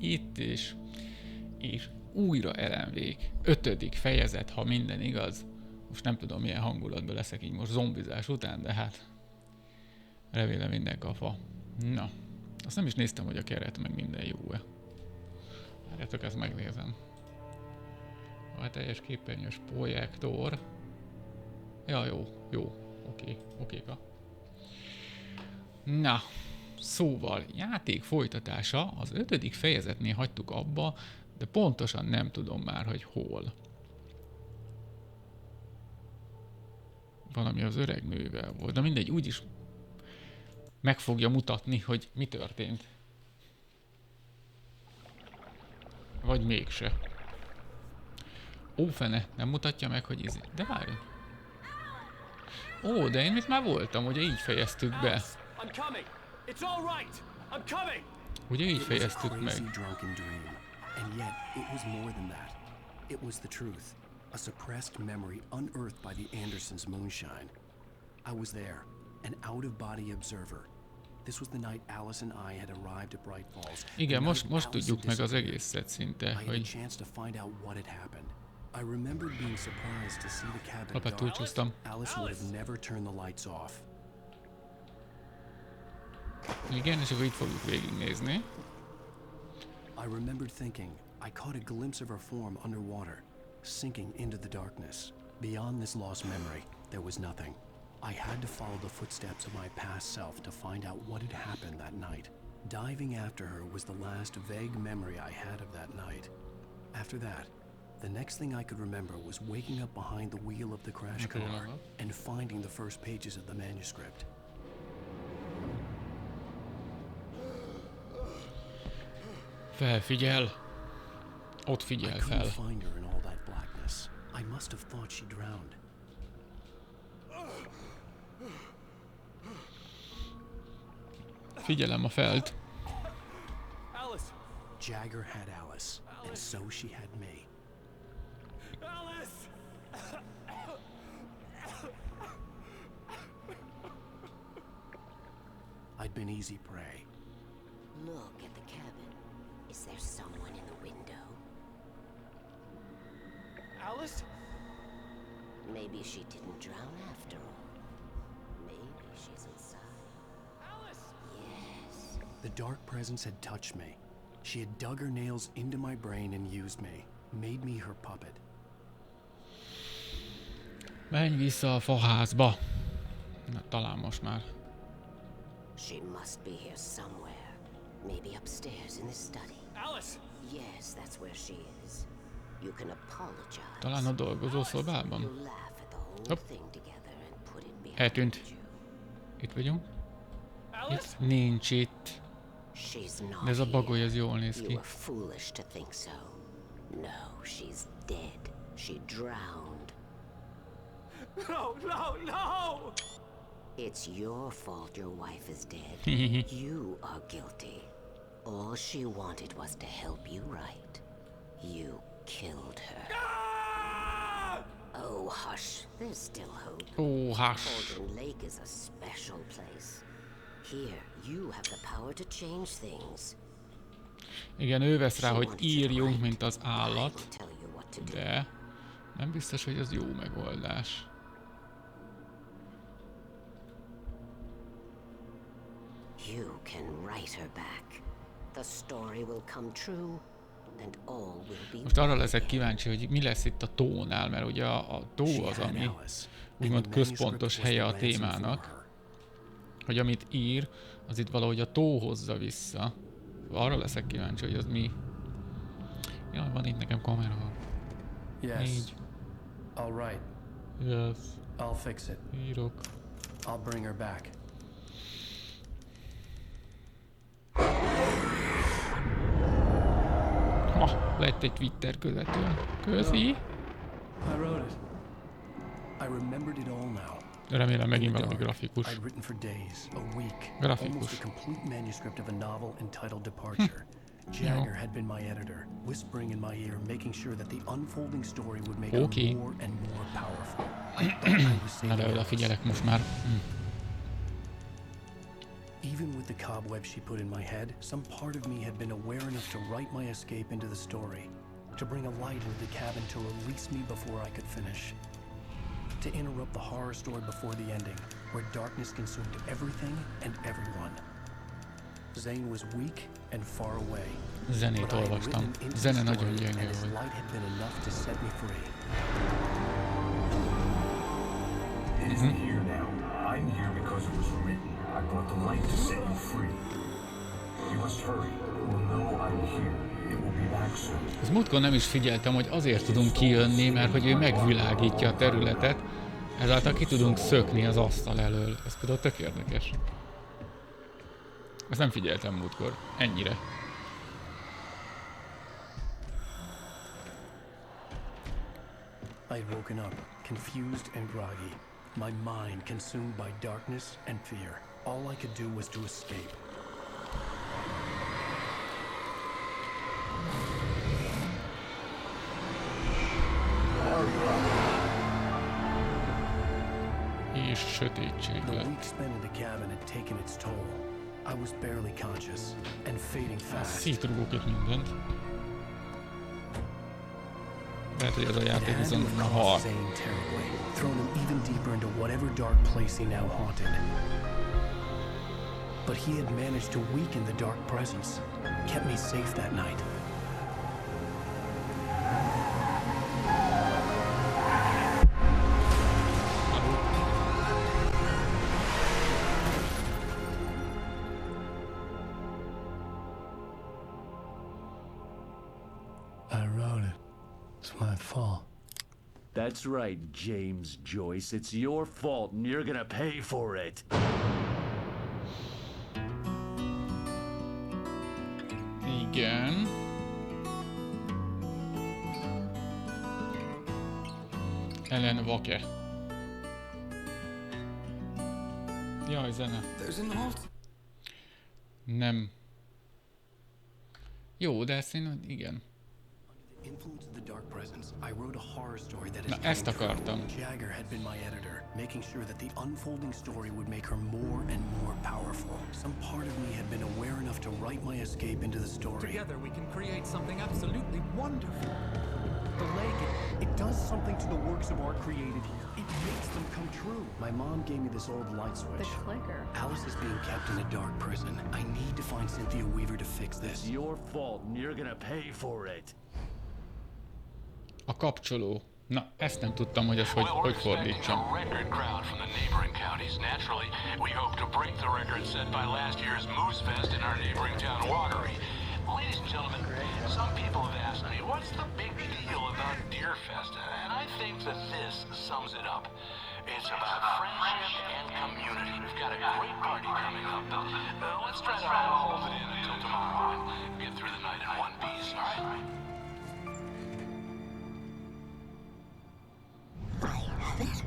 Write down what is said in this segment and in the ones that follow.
itt is, és újra ellenvég. 5. fejezet, ha minden igaz. Most nem tudom, milyen hangulatban leszek így most zombizás után, de hát remélem minden kafa. Na, azt nem is néztem, hogy a keret meg minden jó-e. Várjátok, ezt megnézem. A teljes képernyős projektor. Ja, jó, okéka. Na, szóval, játék folytatása, az 5. fejezetnél hagytuk abba, de pontosan nem tudom már, hogy hol. Valami az öreg nővel volt, de mindegy, úgyis meg fogja mutatni, hogy mi történt. Vagy mégse. Ó, fene, nem mutatja meg, hogy izé. De várj. Ó, de én itt már voltam, ugye így fejeztük be. Ugye így fejeztük meg. A suppressed memory unearthed by the Andersons' moonshine. I was there, an out-of-body observer. This was the night Alice and I had arrived at Bright Falls. Igen, most tudjuk meg az egészet szinte, hogy... I had a chance to find out what had happened. I remembered being surprised to see the cabin dark. Túlcsúsztam. Alice would have never turned the lights off. Igen, és akkor itt fogjuk végignézni. I remembered thinking, I caught a glimpse of her form underwater, sinking into the darkness. Beyond this lost memory, there was nothing. I had to follow the footsteps of my past self to find out what had happened that night. Diving after her was the last vague memory I had of that night. After that, the next thing I could remember was waking up behind the wheel of the crash car and finding the first pages of the manuscript. Felfigyel. Ott figyel fel. I couldn't find her in all that blackness. I must have thought she drowned. Figyelem a felt. Alice. Jagger had Alice, and so she had me. Alice. I'd been easy prey. Look at the cabin. Is there someone in the window? Alice? Maybe she didn't drown after all. Maybe she's inside. Alice! Yes. The dark presence had touched me. She had dug her nails into my brain and used me. Made me her puppet. Menj vissza a faházba. Na, talán most már. She must be here somewhere. Maybe upstairs in the study. Alice! Yes, that's where she is. You can apologize. Talán a dolgozó szobában. You laugh at the whole Hopp. thing together and put it behind Eltűnt. you. Itt vagyunk. Alice? Nincs itt. She's not De ez a bagoly, ez here. jól néz You ki. were foolish to think so. No, she's dead. She drowned. No, no, no! It's your fault your wife is dead. You are guilty. All she wanted was to help you right. You killed her. Oh, hush. There's still hope. Ó, hush. Cauldron Lake is a special place. Here, you have the power to change things. Igen, ő vesz rá, She hogy wanted you to írjunk, write. mint az I will állat, tell you what to do. de nem biztos, hogy az jó megoldás. You can write her back. The story will come true, and all will be Most arra well leszek again. kíváncsi, hogy mi lesz itt a tónál, mert ugye a tó az, ami úgymond központos helye a témának, hogy amit ír, az itt valahogy a tó hozza vissza. Arra leszek kíváncsi, hogy az mi. Jaj, van itt nekem kamera. Yes. Így. All right. Yes. I'll fix it. Írok. I'll bring her back. Lett egy Twitter követő. Köszi. I wrote it. I remembered it all now. Remélem megint valami grafikus. I'd written for days, a week, Grafikus. almost a complete manuscript of a novel entitled Departure. Jagger had been my editor, whispering in my ear, making sure that the unfolding story would make Okay. her more and more powerful. I thought I was Na saving de Alice. odafigyelek most már. Even with the cobweb she put in my head, some part of me had been aware enough to write my escape into the story, to bring a light into the cabin to release me before I could finish, to interrupt the horror story before the ending, where darkness consumed everything and everyone. Zane was weak and far away. Zenét olvastam. Zene nagyon gyenge his volt. light had been enough to set me free. It isn't here now. I'm here because it was written. I brought the light to set you free. You must hurry. We'll know I'm here. It will be back soon. Az múltkor nem is figyeltem, hogy azért tudunk kijönni, mert hogy ő megvilágítja a területet, ezáltal ki tudunk szökni az asztal elől. Ez például tök érdekes. Ezt nem figyeltem múltkor. Ennyire. I had woken up, confused and groggy, my mind consumed by darkness and fear. All I could do was to escape. És sötétség The lett. week spent in the cabin had taken its toll. I was barely conscious and fading fast. Szétrugok itt mindent. Lehet, hogy ez a It játék had to viszont have hal. caused Zane terribly, thrown him even deeper into whatever dark place he now haunted. But he had managed to weaken the dark presence, kept me safe that night. I wrote it. It's my fault. That's right, James Joyce. It's your fault, and you're gonna pay for it. Igen. Ellen Vake. Jaj, zene. Nem. Jó, de ezt én, igen. Influence of the dark presence, I wrote a horror story that is Na, ezt coming true. akartam. Jagger had been my editor, making sure that the unfolding story would make her more and more powerful. Some part of me had been aware enough to write my escape into the story. Together we can create something absolutely wonderful. The lake, it does something to the works of art created here. It makes them come true. My mom gave me this old light switch. The clicker. Alice is being kept in a dark prison. I need to find Cynthia Weaver to fix this. It's your fault, and you're gonna pay for it. A kapcsoló. Na, ezt nem tudtam, hogy ezt hogy fordítsam. A record crowd from the neighboring counties. Naturally, we hope to break the record set by last year's Moose Fest in our neighboring town, Watery. Ladies and gentlemen, some people have asked me, what's the big deal about Deer Fest? And I think that this sums it up. It's about friendship and community. We've got a great party coming up. Let's try to hold it in until tomorrow and get through the night in one piece, all right? I have it.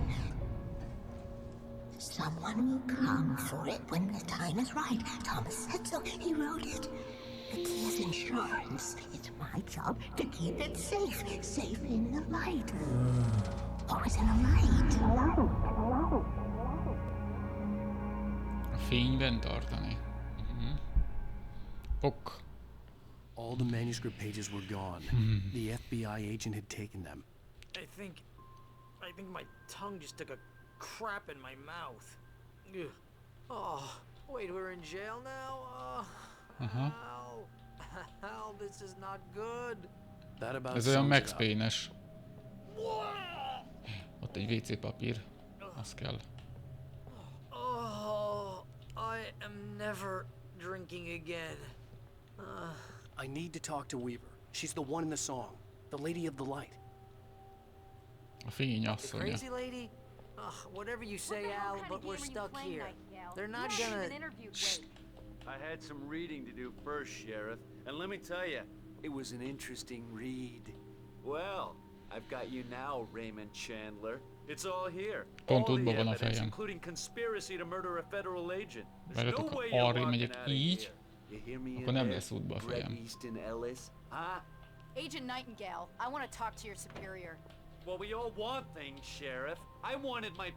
Someone will come for it when the time is right. Thomas said so. He wrote it. The key is insurance. It's my job to keep it safe. Safe in the light. Always in the light. A fényben tartani. Ok. All the manuscript pages were gone. The FBI agent had taken them. I think my tongue just took a crap in my mouth. Ugh. Oh, wait, we're in jail now? Hal, this is not good. That about Ez olyan sums Max it up. Payne-es. Ott egy WC papír. Az kell. Oh, I am never drinking again. I need to talk to Weaver. She's the one in the song. The lady of the light. A fény The asszonya. crazy lady? Ugh, whatever you say, Al, but we're stuck here. They're not gonna... I had some reading to do first, Sheriff, and let me tell you, it was an interesting read. Well, I've got you now, Raymond Chandler. It's all here. Pont All the útban van a evidence, fejem. including conspiracy to murder a federal agent. There's Várjatok, no way ha you're arra walking megyek out of így, here. You hear me akkor in nem there, lesz útba a Greg fejem. Easton Ellis? Huh? Agent Nightingale, I want to talk to your superior. Well, we all want things, Sheriff. I wanted my...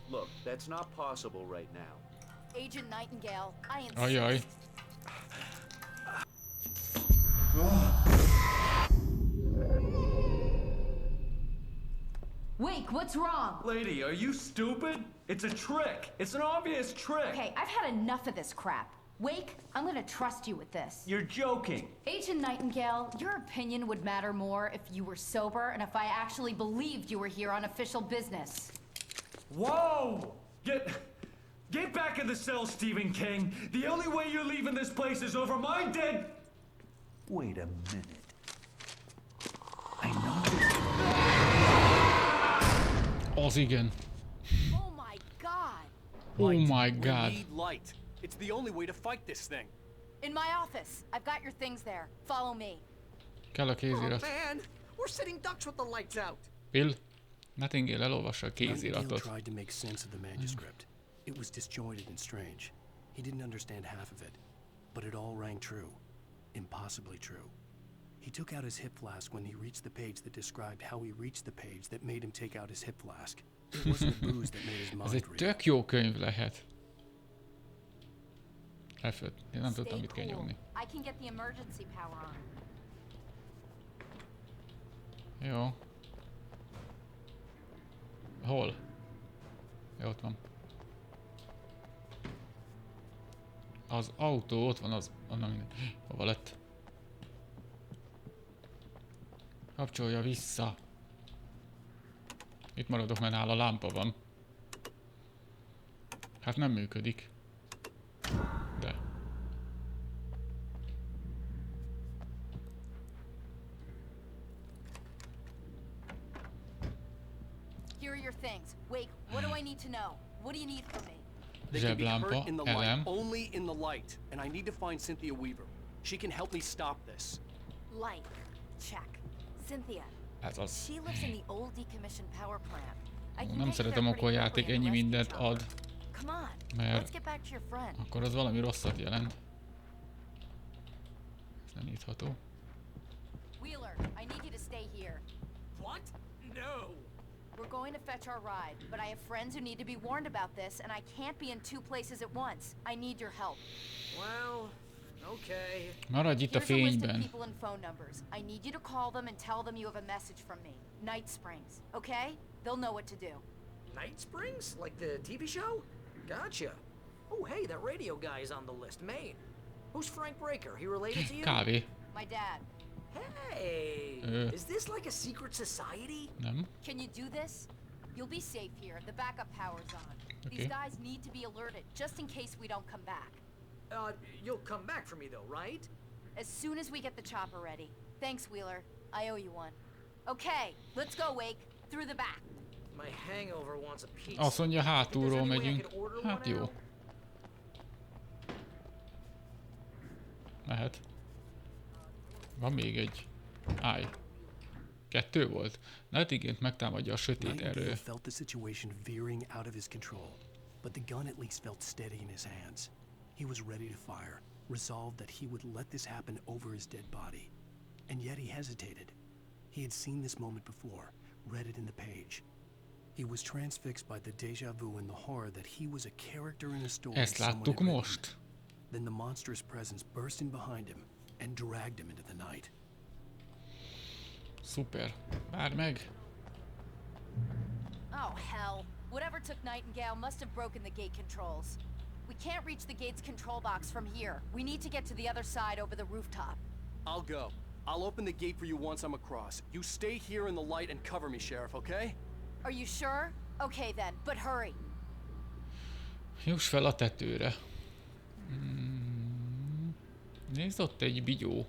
Look, that's not possible right now. Agent Nightingale, I insist. Ajaj. Wake, what's wrong? Lady, are you stupid? It's a trick. It's an obvious trick. Okay, I've had enough of this crap. Wake, I'm gonna trust you with this. You're joking. Agent Nightingale, your opinion would matter more if you were sober and if I actually believed you were here on official business. Whoa! Get back in the cell, Stephen King. The only way you're leaving this place is over my dead... Wait a minute. I know this. Az igen. Oh my god! Oh my We god. need light. It's the only way to fight this thing. In my office. I've got your things there. Follow me. Kell a kézirat. Man, we're sitting ducks with the lights out. Bill, Nightingale elolvassa a Nightingale kéziratot. tried to make sense of the manuscript. It was disjointed and strange. He didn't understand half of it, but it all rang true. Impossibly true. He took out his hip flask when he reached the page that described how he reached the page that made him take out his hip flask. It wasn't the booze that made his Ez mind egy real. tök jó könyv lehet. F5. Én nem tudtam, Stay mit kell cool. nyomni. I can get the emergency power on. Jó. Hol? Jó, ott van. Az autó ott van, az... Annak minden. Hova lett? Kapcsolja vissza. Itt maradok, mert nála lámpa van. Hát nem működik. De. Here are your things. Wake, what do I need to know? What do you need from me? They can be Zseblámpa, hurt in the light, elem. only in the light. And I need to find Cynthia Weaver. She can help me stop this. Light. Check. Cynthia. Ez az. She lives in the old decommissioned power plant. I can Nem get you szeretem, there akkor pretty játék quickly in ennyi the rescue mindent ad, chopper. Come on, mert let's get back to your friend. akkor az valami rosszat jelent. Ez nem nyitható. Wheeler, I need you to stay here. What? No. We're going to fetch our ride, but I have friends who need to be warned about this, and I can't be in two places at once. I need your help. Well, okay. Maradj itt a Here's a list of fényben. people and phone numbers. I need you to call them and tell them you have a message from me. Night Springs, okay? They'll know what to do. Night Springs? Like the TV show? Gotcha. Oh, hey, that radio guy is on the list. Maine. Who's Frank Breaker? He related to you? Kávé. My dad. Hey, is this like a secret society? Nem? Can you do this? You'll be safe here. The backup power's on. Okay. These guys need to be alerted, just in case we don't come back. You'll come back for me though, right? As soon as we get the chopper ready. Thanks, Wheeler. I owe you one. Okay, let's go, Wake. Through the back. My hangover wants a pizza. Azt mondja, Think there's hátulról any way I megyünk. could order Hát one jó. out? Mehet. Van még egy. Állj. 2 volt. Nightingale megtámadja a sötét Nightingale erő. felt the situation veering out of his control, but the gun at least felt steady in his hands. He was ready to fire, resolved that he would let this happen over his dead body. And yet he hesitated. He had seen this moment before, read it in the page. He was transfixed by the déjà vu and the horror that he was a character in a story Ezt someone láttuk had written. most. Then the monstrous presence burst in behind him and dragged him into the night. Szuper. Várj meg. Oh, hell. Whatever took Nightingale must have broken the gate controls. We can't reach the gate's control box from here. We need to get to the other side over the rooftop. I'll go. I'll open the gate for you once I'm across. You stay here in the light and cover me, Sheriff, okay? Are you sure? Okay then, but hurry. Juss fel a tetőre. Nézd, ott egy bigyó.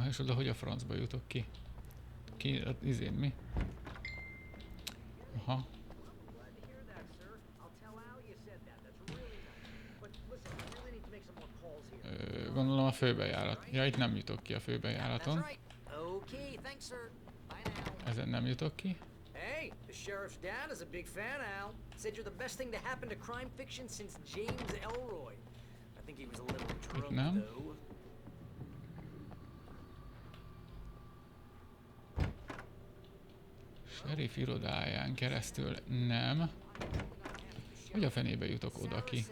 És oda hogy a francba jutok ki? Ki, izén mi? Aha. Gondolom a főbejárat. Ja, itt nem jutok ki a főbejáraton. Okay, thanks, sir. Bye now. Ezen nem jutok ki. Hey, the sheriff's dad is a big fan, Al. Said you're the best thing to happen to crime fiction since James Elroy. I think he was a little drunk, nem. though. Sheriff irodáján keresztül nem. Hogy a fenébe jutok oda ki?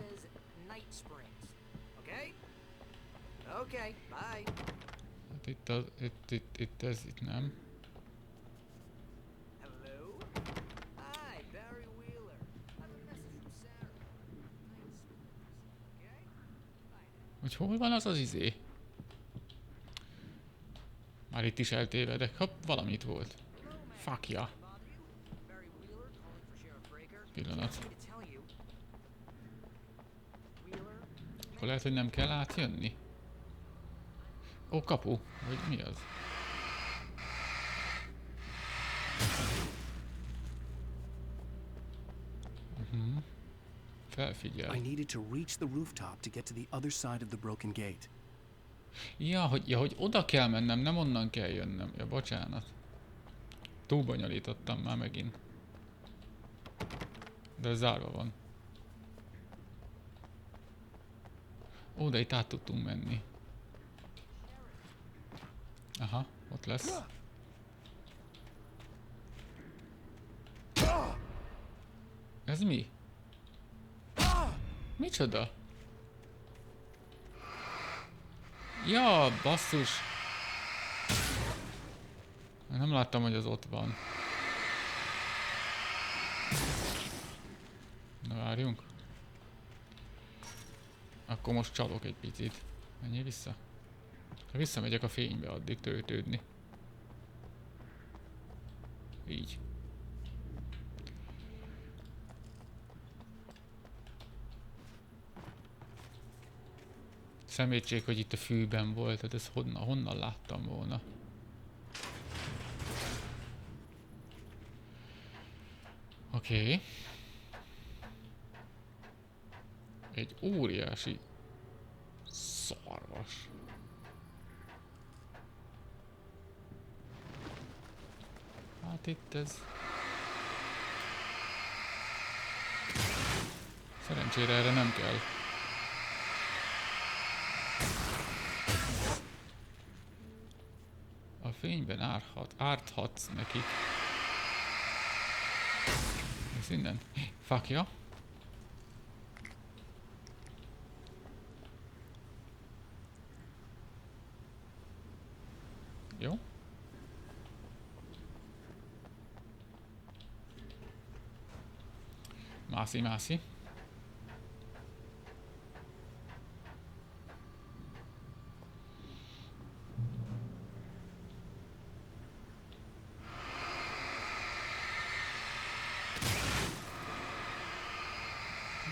Hát itt ez itt nem. Hogy hol van az az izé? Már itt is eltévedek. Hopp, valamit volt. Fuck ja. Pillanat. Akkor lehet, hogy nem kell átjönni? Ó, kapu. Vagy mi az? Felfigyel. I needed to reach the rooftop to get to the other side of the broken gate. Ja, hogy oda kell mennem, nem onnan kell jönnöm. Ja, bocsánat. Túl bonyolítottam már megint. De ez zárva van. Ó, de itt át tudtunk menni. Aha, ott lesz. Ez mi? Micsoda? Ja, basszus. Nem láttam, hogy az ott van. Na várjunk. Akkor most csalok egy picit. Menjél vissza. Ha visszamegyek a fénybe, addig töltődni. Így. Szemétség, hogy itt a fűben volt, tehát ezt honnan láttam volna. Oké. Egy óriási szarvas. Hát itt ez... Szerencsére erre nem kell. A fényben árthatsz nekik. Ez innen. Fuck ja. Jó. Mászi.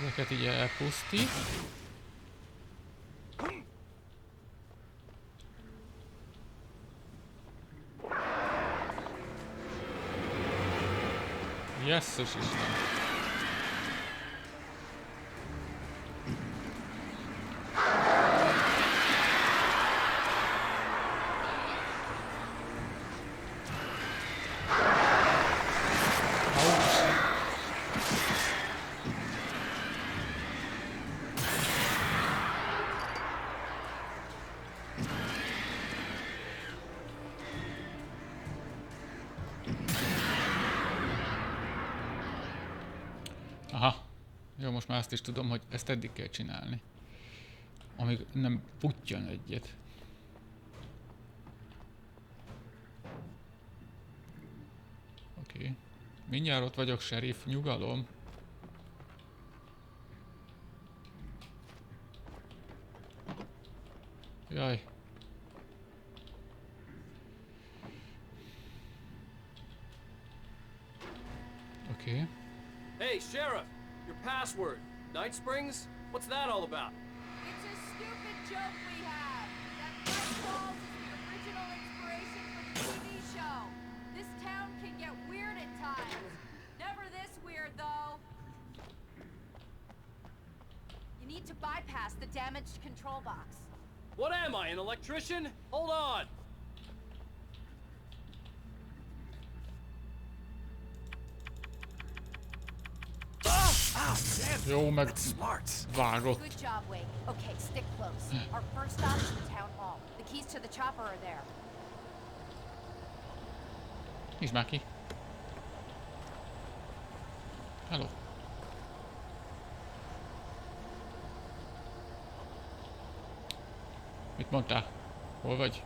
Ezeket így elpusztít. Jesszus Isten! Aha. Jó, most már azt is tudom, hogy ezt eddig kell csinálni. Amíg nem puttyan egyet. Oké. Mindjárt ott vagyok, sheriff, nyugalom. Jaj. Oké. Hey, Sheriff! Your password. Night Springs? What's that all about? It's a stupid joke we have. That Night Falls is the original inspiration for the TV show. This town can get weird at times. Never this weird, though. You need to bypass the damaged control box. What am I, an electrician? Hold on! Jó, meg vágott. Good job, Wade. Okay, stick close. Our first stop is the town hall. The keys to the chopper are there. Nyisd már ki. Hello. Mit mondtál? Hol vagy?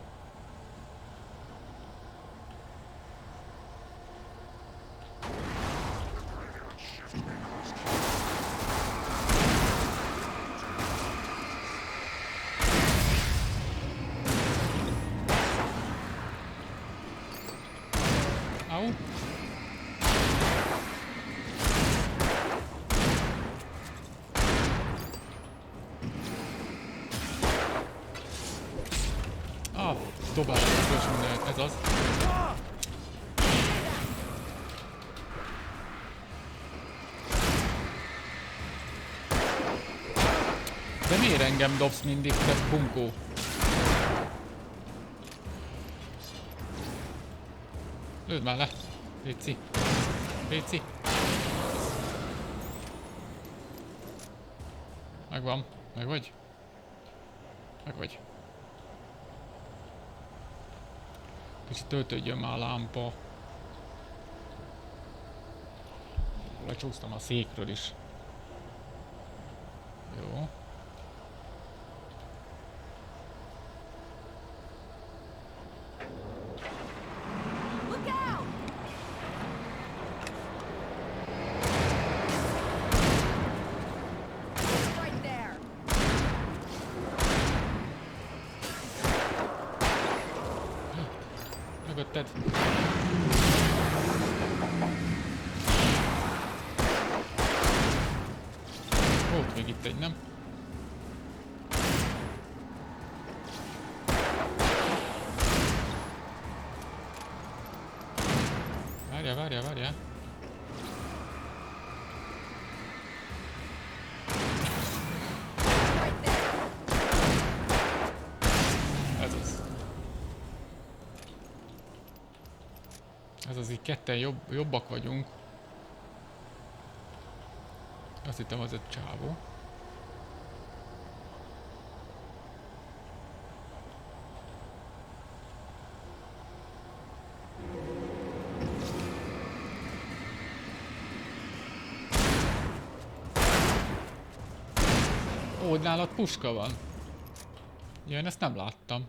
Au. Dobálás, mindent, ez az. De miért engem dobsz mindig, te bunkó? Lőd már le! Léci! Léci! Megvan. Meg vagy? Meg vagy. Kicsit töltődjön már a lámpa. Lecsúsztam a székről is. Jó. Mögötted. Volt még itt egy, nem? Várjál. Ez az így ketten jobbak vagyunk. Azt hittem az egy csávó. Ó, nálad puska van. Ja, én ezt nem láttam.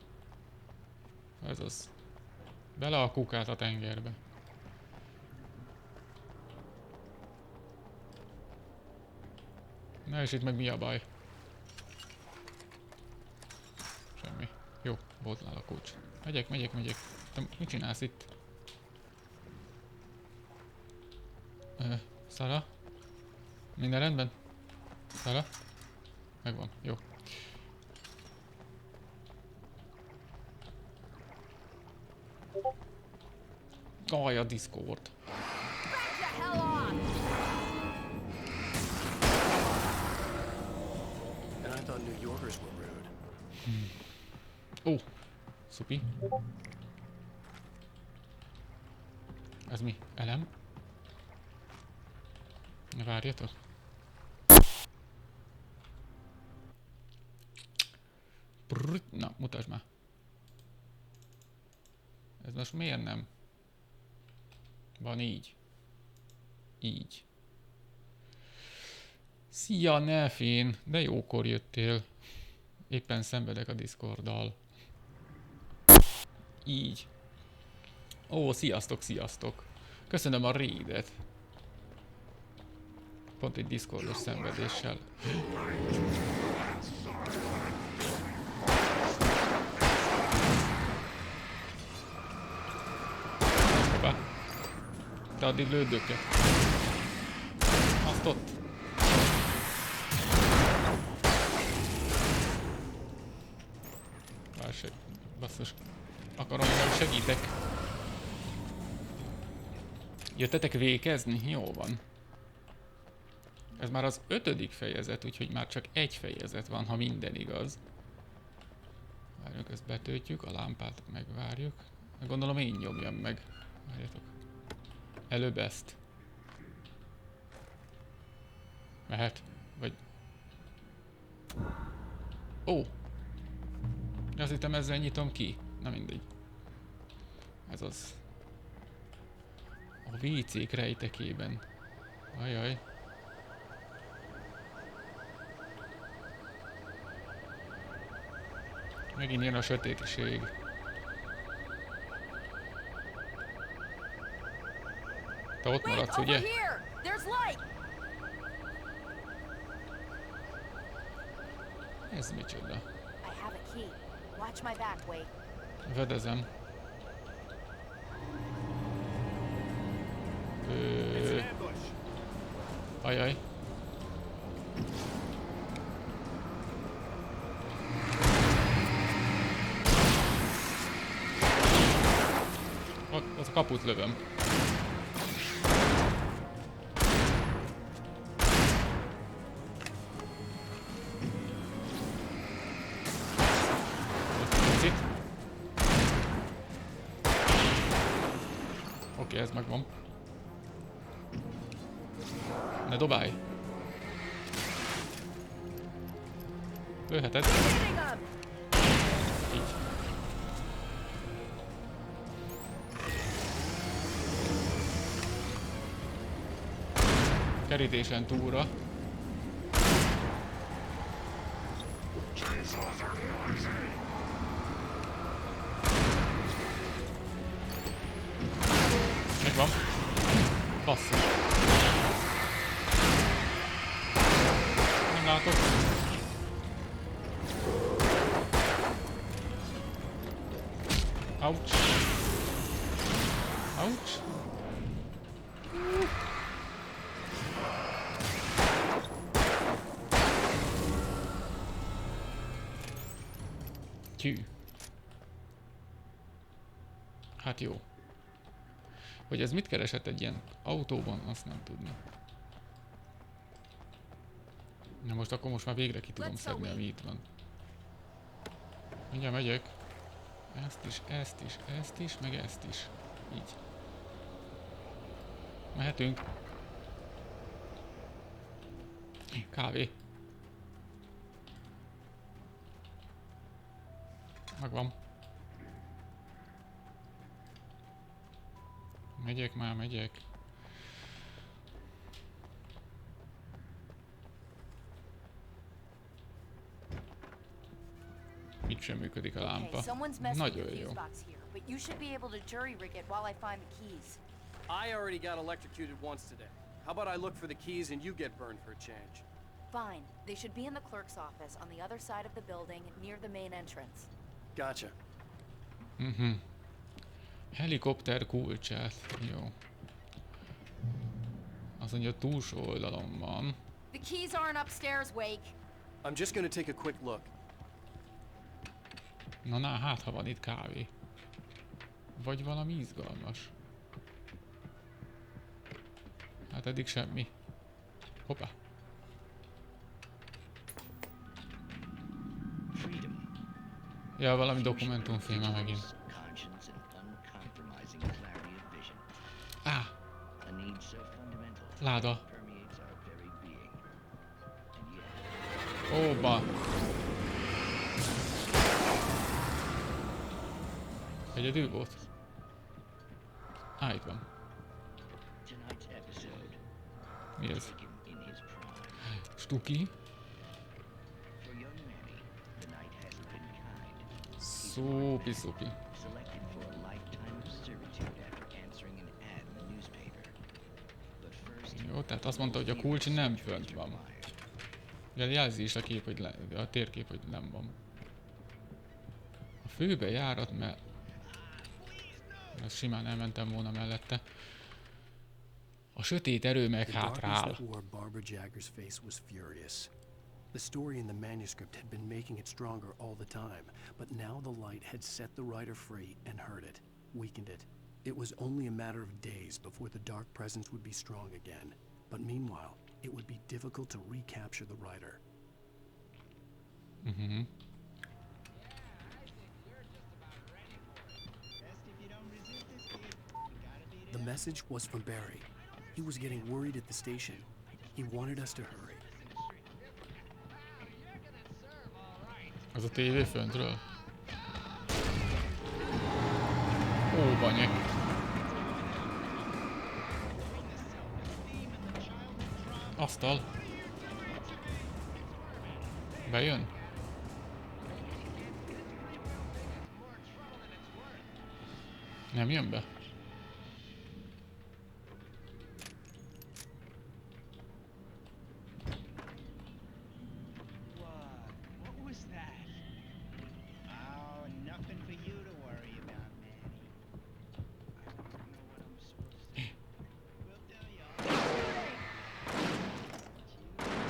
Ez az. Bele a kukát a tengerbe. Na és itt meg mi a baj? Semmi. Jó, volt nála a kulcs. Megyek. Te mit csinálsz itt? Szara? Minden rendben? Szara? Megvan, jó. Aj, a Discord. And I thought New Yorkers were rude. Ó, szupi. Ez mi? Elem? Várjatok. Na, mutasd már. Ez most miért nem? Van így. Így. Szia, Nelfén! De jókor jöttél. Éppen szenvedek a Discorddal. Így. Ó, sziasztok. Köszönöm a raidet. Pont egy Discordos szenvedéssel. Hoppá. Te addig lőd őket. Azt ott. Válság. Basszus. Akarom, hogy segítek. Jöttetek végezni? Jó van. Ez már az 5. fejezet, úgyhogy már csak egy fejezet van, ha minden igaz. Várjuk, ezt betöltjük, a lámpát megvárjuk. Gondolom én nyomjam meg. Várjatok. Előbb ezt. Mehet? Vagy... Ó! Azt hittem ezzel nyitom ki. Na mindegy. Ez az. A WC-k rejtekében. Ajaj. Megint jön a sötétiség. Te ott maradsz, ugye? Ez micsoda? Vedezem. Ajaj. Az a kaput lövöm. Oké, ez megvan. Ne dobálj! Lőheted. Így. Kerítésen túlra. Megvan. Basszus. Nem látok. Ouch. Ouch. Tyű. Hát jó. Hogy ez mit keresett egy ilyen autóban, azt nem tudni. Na most akkor most már végre ki tudom szedni, ami itt van. Mindjárt megyek. Ezt is, ezt is, ezt is, meg ezt is. Így. Mehetünk. Kávé. Megvan. Megyek már, megyek. Itt sem működik a lámpa. Nagyon jó. I already got electrocuted once today. How about I look for the keys and you get burned for a change? Fine. They should be in the clerk's office on the other side of the building near the main entrance. Gotcha. Helikopter kulcsát. Jó. Az mondja, túlsó oldalon van. The keys aren't upstairs, Wake. I'm just gonna take a quick look. Na, hát ha van itt kávé. Vagy valami izgalmas. Hát eddig semmi. Hoppá. Ja, valami dokumentumfilme megint. Láda. Óba. Egyedül volt? Itt van. Mi ez? Stuki? Szupi. Jó, tehát azt mondta, hogy a kulcs nem fönt van. Jelzi is a kép, hogy a térkép, hogy nem van. A főbejárat, mert simán elmentem volna mellette. A sötét erő meg hátrál. The story in the manuscript had been making it stronger all the time, but now the light had set the writer free and hurt it, weakened it. It was only a matter of days before the dark presence would be strong again. But meanwhile, it would be difficult to recapture the writer. The message was from Barry. He was getting worried at the station. He wanted us to hurry. Az a tévé föntről. Ó, banyek. Asztal. Bejön? Nem jön be?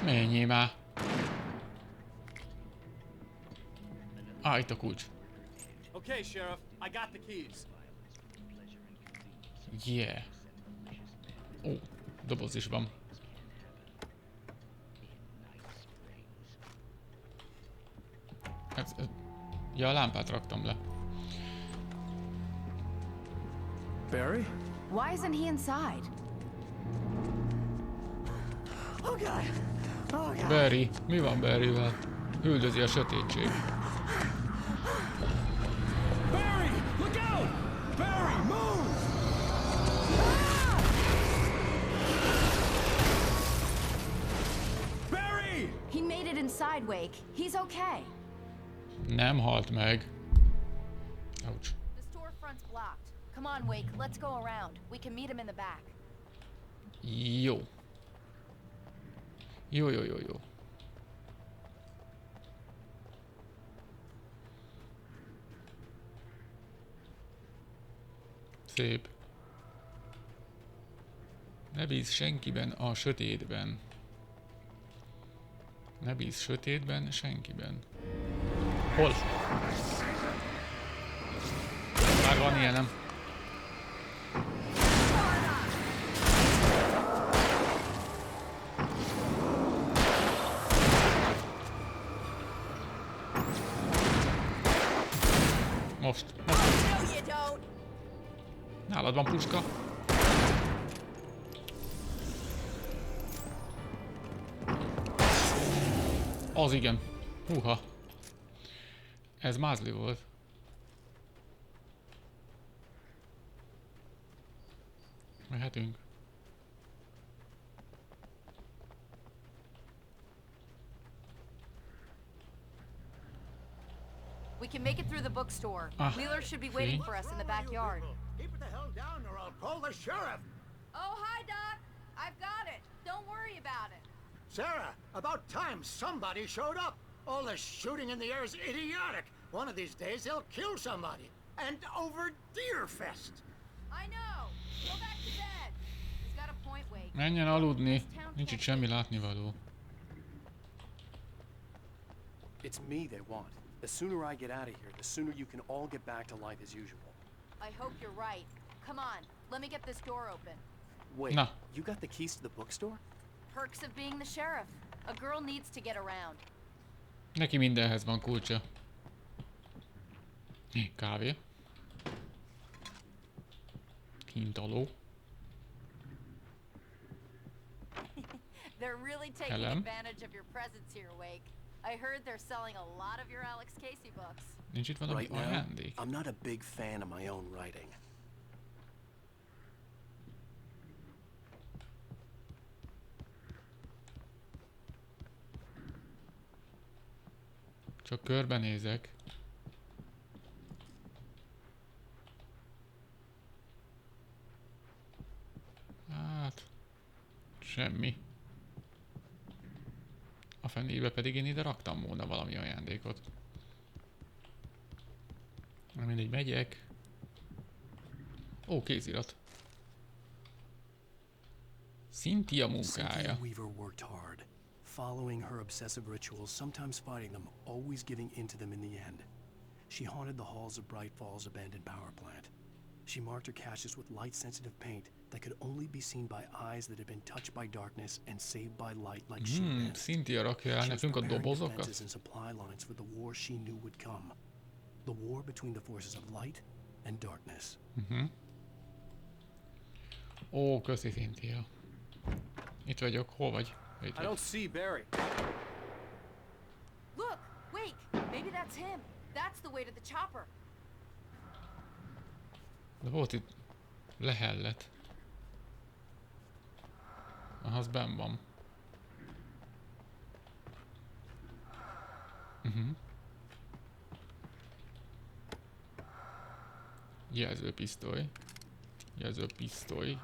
Menjél már! Itt a kulcs. Okay, Sheriff, I got the keys. Yeah. Ó, doboz is van. Ja, a lámpát raktam le. Barry? Why isn't he inside? Oh God! Oh God! Barry, mi van Barryvel? Üldözi a sötétség. Barry, look out! Barry, move! Barry! He made it inside, Wake. He's okay. Nem halt meg. Ouch. The storefront's blocked. Come on, Wake. Let's go around. We can meet him in the back. Jó. Jó. Szép. Ne bízz senkiben a sötétben. Ne bízz sötétben senkiben. Hol? Már van ilyenem. Most. Nálad van puska. Az igen. Húha. Ez mázli volt. Mehetünk. We can make it through the bookstore. Wheeler should be waiting for us in the backyard. Keep it the hell down or I'll call the sheriff! Oh, hi, Doc. I've got it. Don't worry about it. Sarah, about time somebody showed up. All this shooting in the air is idiotic. One of these days they'll kill somebody. And over Deerfest. I know. Go back to bed. He's got a point, Wake. Menjen aludni. Nincs itt semmi látnivaló. It's me they want. The sooner I get out of here, the sooner you can all get back to life as usual. I hope you're right. Come on. Let me get this door open. Wait, No. you got the keys to the bookstore? Perks of being the sheriff. A girl needs to get around. Neki mindenhez van kulcsa. Kávé. Kintaló. They're really taking advantage of your presence here, Wake. I heard they're selling a lot of your Alex Casey books. Nincs itt valami Right now, ajándék? I'm not a big fan of my own writing. Csak körbenézek. Hát... Semmi. A fenébe pedig én ide raktam volna valami ajándékot. Na mindegy, megyek. Ó, kézirat. Cynthia munkája. Cynthia Weaver worked hard, following her obsessive rituals, sometimes fighting them, always giving in to them in the end. She haunted the halls of Bright Falls' abandoned power plant. She marked her caches with light-sensitive paint that could only be seen by eyes that had been touched by darkness and saved by light like she had. Cynthia rakja el nekünk a dobozokat? And supply lines for the war she knew would come. The war between the forces of light and darkness. Ó, köszi Cynthia. Itt vagyok, hol vagy? Itt I vagy. don't see Barry. Look, Wake. Maybe that's him. That's the way to the chopper. De volt itt lehellet. Aha, az benn van. Jelzőpisztoly. Jelzőpisztoly.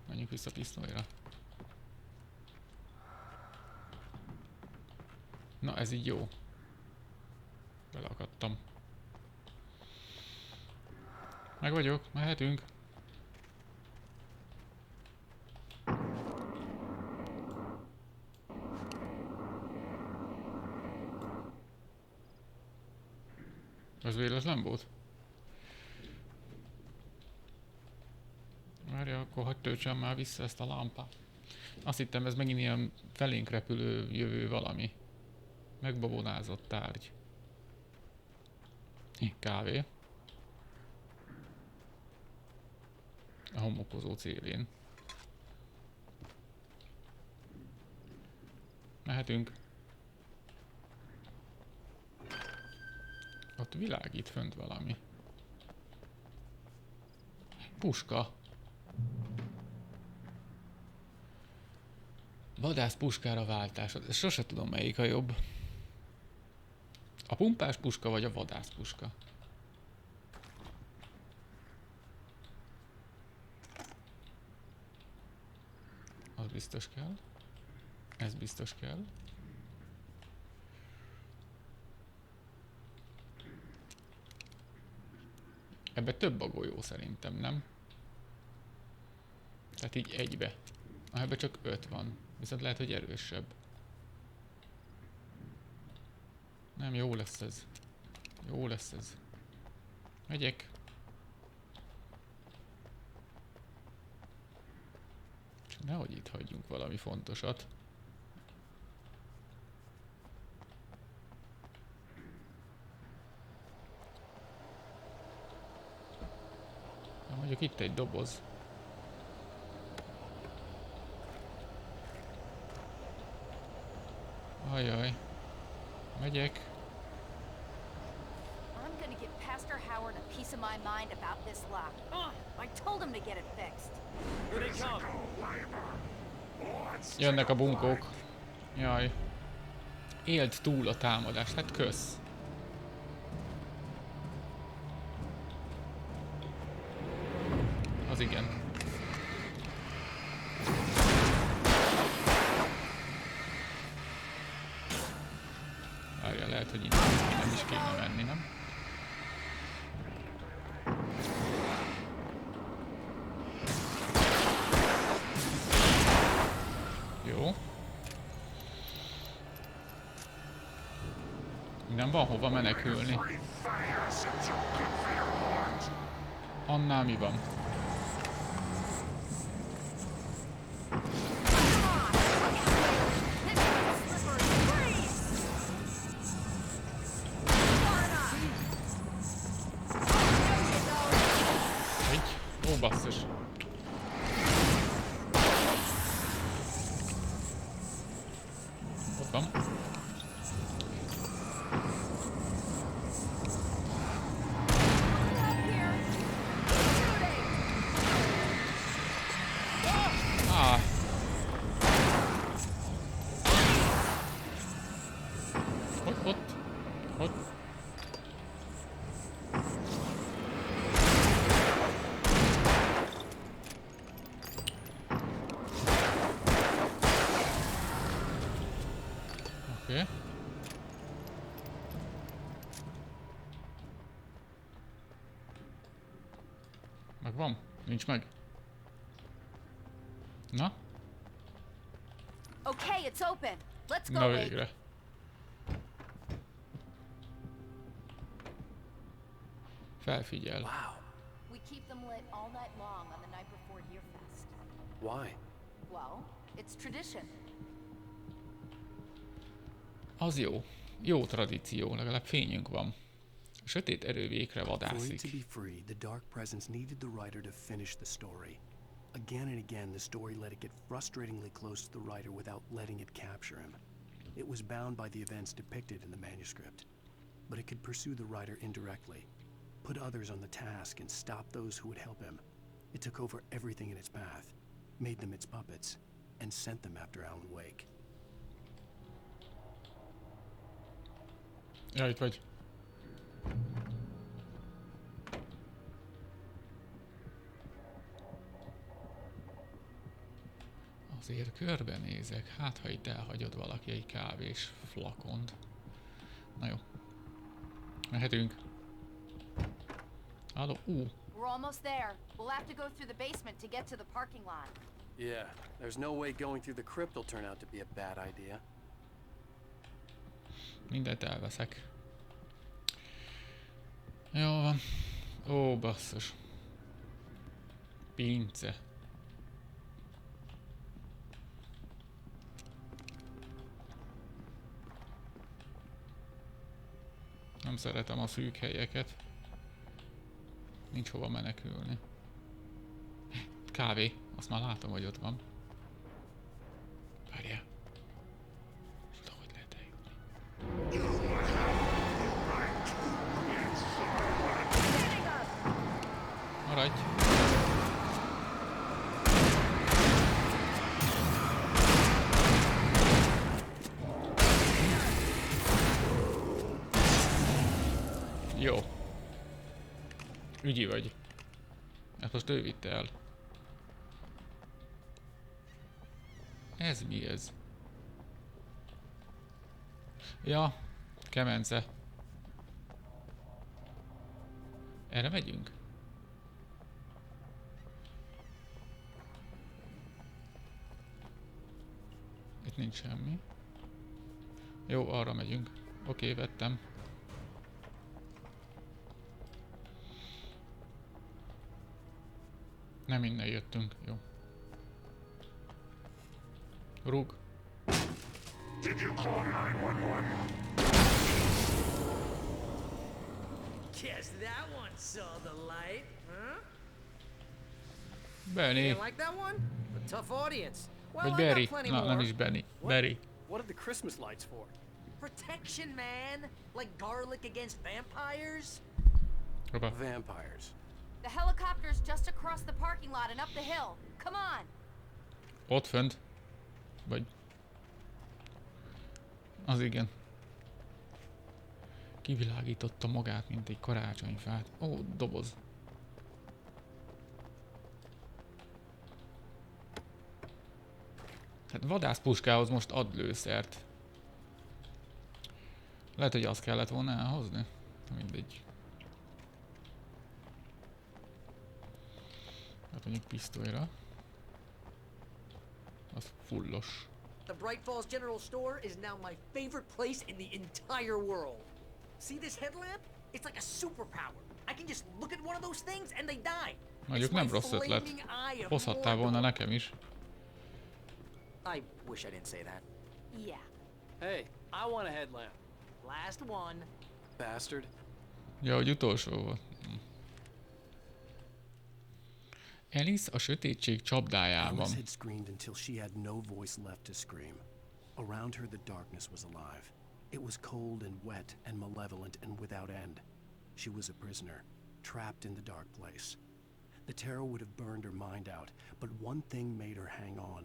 Menjünk vissza pisztolyra. Na, ez így jó. Beleakadtam. Meg vagyok, mehetünk. Ez véletlen volt? Várja, akkor hadd töltsem már vissza ezt a lámpát. Azt hittem, ez megint ilyen felénk repülő jövő valami. Megbabonázott tárgy. Kávé. A homokozó célén. Mehetünk. Ott világít fönt valami. Puska. Vadász puskára váltás. Sose tudom, melyik a jobb. A pumpás puska vagy a vadász puska? Az biztos kell. Ez biztos kell. Ebbe több a golyó szerintem, nem? Tehát így egybe. Ebbe csak 5 van. Viszont lehet, hogy erősebb. Nem, jó lesz ez. Jó lesz ez. Megyek. Csak nehogy itt hagyjunk valami fontosat. Na, mondjuk itt egy doboz. Ajaj. Megyek. I'm gonna give Pastor Howard a piece of my mind about this lock. I told him to get it fixed. Here they come. Jönnek a bunkók. Jaj. Éld túl a támadást. Hát kösz. Az igen. Várja, lehet, hogy innen is kéne menni, nem? Jó. Innen van hova menekülni. Annál mi van? Ó, basszus. Ott van. Ott. Oké. Megvan? Nincs meg. Na? Okay, it's open. Let's go. Na végre. Felfigyel. Wow. We keep them lit all night long on the night before Yearfest. Why? Well, it's tradition. Az jó. Jó tradíció, legalább fényünk van. A sötét erő végre For it to vadászik. be free, the dark presence needed the writer to finish the story. Again and again, the story let it get frustratingly close to the writer without letting it capture him. It was bound by the events depicted in the manuscript, but it could pursue the writer indirectly, put others on the task, and stop those who would help him. It took over everything in its path, made them its puppets, and sent them after Alan Wake. Ja, itt vagy. Azért körbenézek, hát ha itt elhagyod valaki egy kávés flakont. Na jó. Mehetünk. Halló, We're almost there. We'll have to go through the basement to get to the parking lot. Yeah, there's no way going through the crypt will turn out to be a bad idea. Mindent elveszek. Jó van. Ó, basszus. Pince. Nem szeretem a szűk helyeket. Nincs hova menekülni. Kávé. Azt már látom, hogy ott van. Várjál. Tudom, hogy lehet eljutni. Maradj! Jó. Ügyi vagy. Ezt most ő vitte el. Ez mi ez? Ja, kemence. Erre megyünk? Itt nincs semmi. Jó, arra megyünk. Oké, vettem. Nem innen jöttünk, jó. Rúg. Did you call 911? Guess that one saw the light, huh? Benny. You like that one? A tough audience. Well, Vagy I Barry. got plenty Na, more. nem is Benny. Barry. What are the Christmas lights for? Protection, man. Like garlic against vampires. Hoppa. Vampires. The helicopter's just across the parking lot and up the hill. Come on. Ott fönt. Vagy... Az igen. Kivilágította magát, mint egy karácsonyfát. Ó, doboz. Hát vadászpuskához most ad lőszert. Lehet, hogy azt kellett volna elhozni. Mindegy. Hát mondjuk pisztolyra. Az fullos. The Bright Falls General Store is now my favorite place in the entire world. See this headlamp? It's like a superpower. I can just look at one of those things and they die. Mondjuk nem rossz ötlet. Hozhattál volna nekem is. I wish I didn't say that. Yeah. Hey, I want a headlamp. Last one. Bastard. Ja, hogy utolsó volt. Alice a sötétség csapdájában. Alice had screamed until she had no voice left to scream. Around her the darkness was alive. It was cold and wet and malevolent and without end. She was a prisoner, trapped in the dark place. The terror would have burned her mind out, but one thing made her hang on.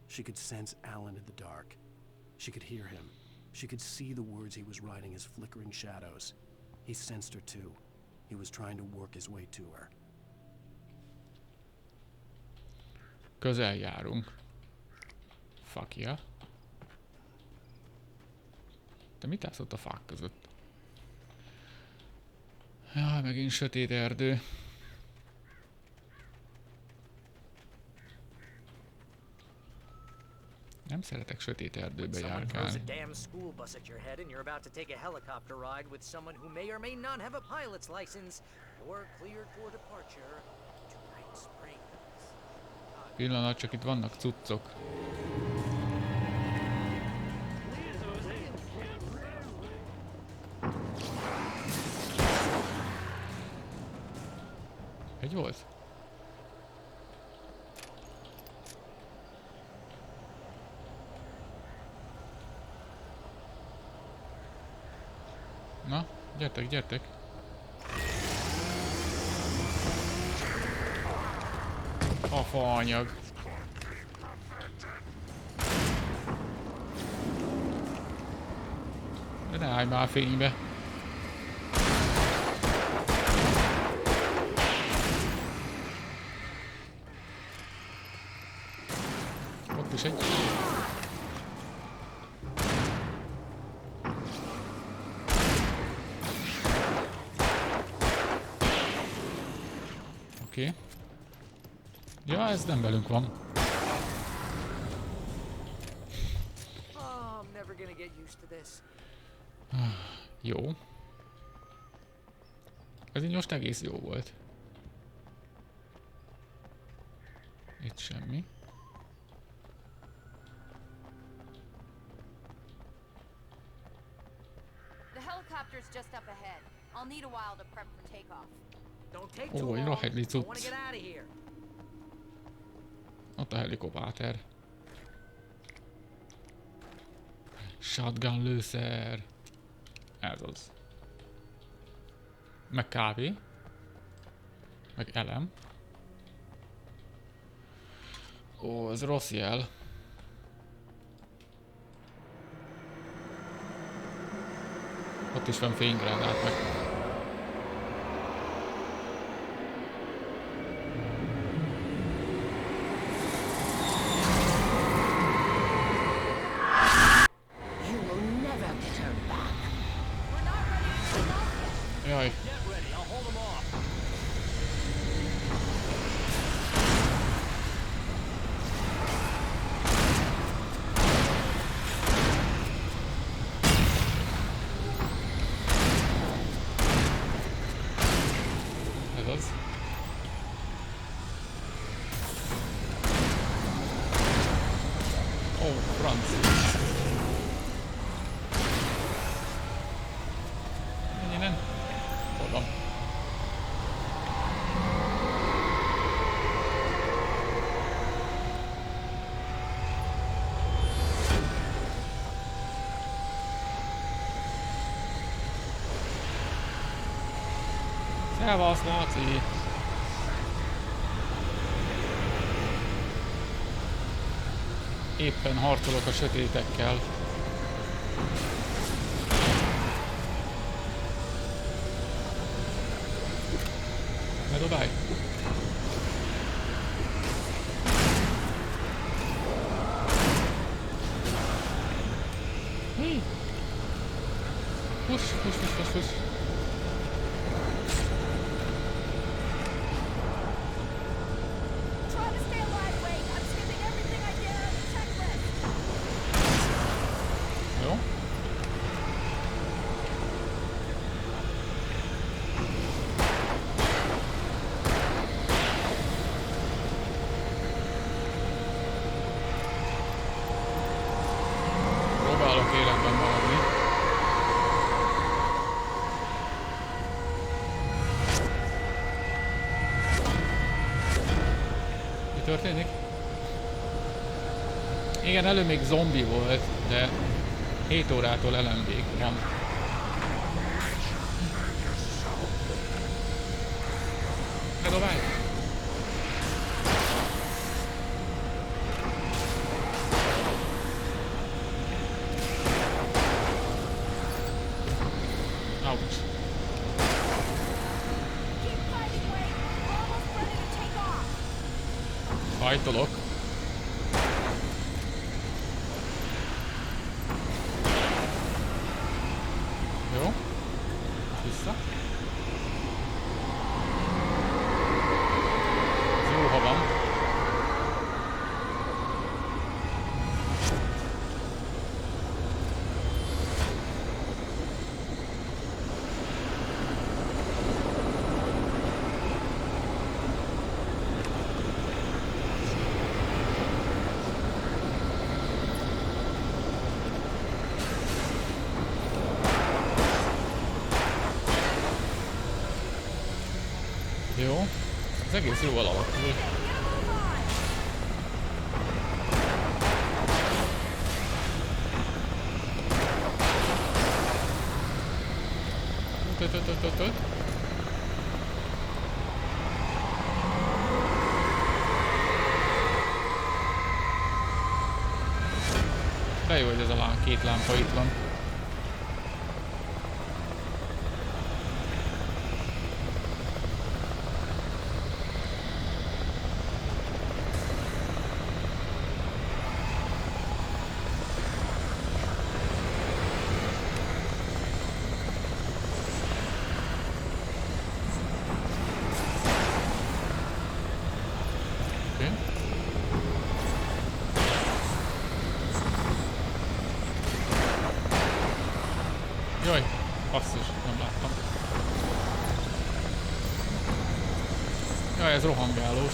She could sense Alan in the dark. She could hear him. She could see the words he was writing as flickering shadows. He sensed her too. He was trying to work his way to her. Közel járunk. Fuck yeah. Te mit állsz ott a fák között? Jaj, megint sötét erdő. Nem szeretek sötét erdőbe Someone throws járkálni. a damn school bus at your head and you're about to take a helicopter ride with someone who may or may not have a pilot's license or cleared for departure to Night Springs. Pillanat, csak itt vannak cuccok. Egy volt? Na, gyertek, gyertek! A faanyag! De ne állj már fénybe! Oké. Ja, ez nem velünk van. Oh, I'm never gonna get used to this. Jó. Ez így most egész jó volt. Itt semmi. The helicopter's just up ahead. I'll need a while to prep for takeoff. Don't take Ó, too egy long. rohedli I wanna cucc. get out of here. Ott a helikopter. Shotgun lőszer. Ez az. Meg kávé. Meg elem. Ó, ez rossz jel. Ott is van fénygránát meg. You will never get her back. We're not ready to take off yet. Jaj. Get ready, I'll hold them off. Ez az. Ó, francia. Menj innen. Hol van? Szevasz, Laci! Éppen harcolok a sötétekkel. Ne dobálj! Hé! Fuss, fuss, fuss, fuss, fuss! Try to stay alive, Wade. I'm skipping everything I dare on the checklist. Jó? Próbálok életben maradni. Mi történik? Igen, előbb még zombi volt, de 7 órától ellenvég van. Ne dobálj! Ouch. Keep fighting, Wade. We're almost ready to take off. Fajtolok. Jó. Vissza. Ez jó, ha van. Jó. Ez egész jól alakul. Öt. De jó, hogy ez a két lámpa itt van. Jaj, basszus, nem láttam. Jaj, ez rohangálós.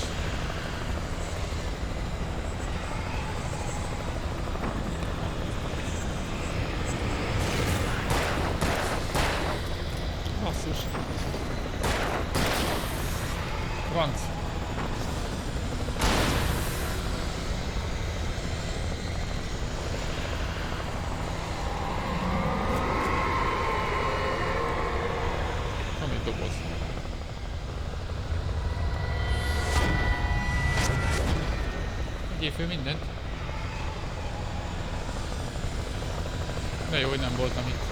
Basszus. Franc. Tegyél föl mindent. De jó, hogy nem voltam itt.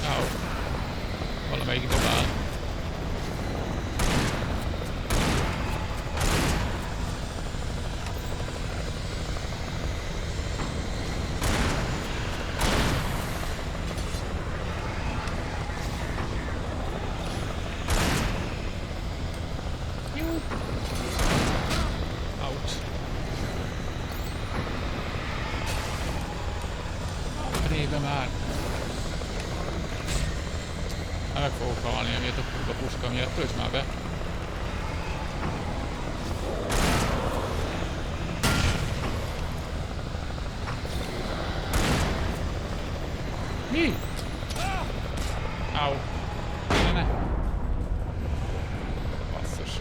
Áó. Valamelyik dobál. Már. Meg fogok halni, amiért a kurva puska miatt. Töltsd már be. Mi? Au. Ne. Basszus.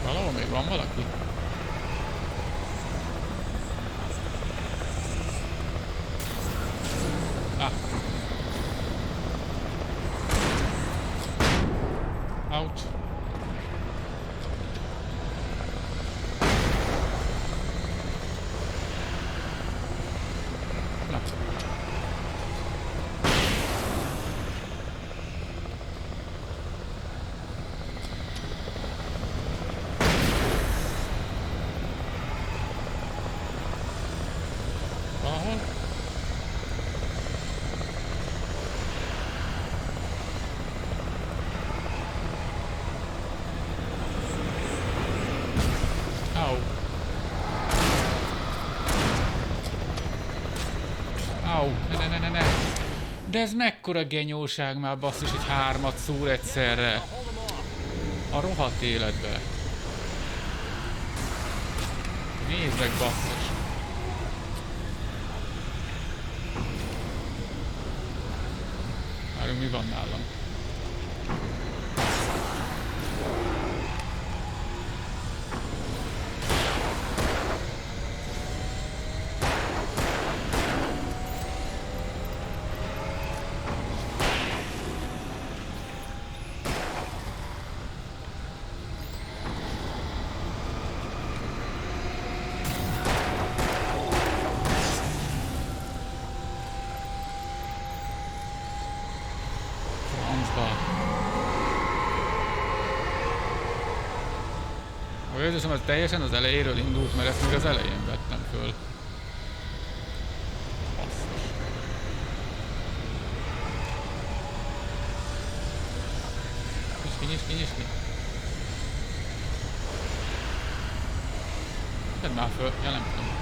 Valahol még van valaki? Ah. Ouch. Na. Valahol? Au. Au. Ne. De ez mekkora genyóság már, basszus, hogy 3-at szúr egyszerre. A rohadt életbe. Nézd meg, basszus. Várjunk, mi van nálam? A érzésem, ez teljesen az elejéről indult, mert ezt még az elején vettem föl. Basszus. Nyisd ki. Vedd már föl, ja nem tudom.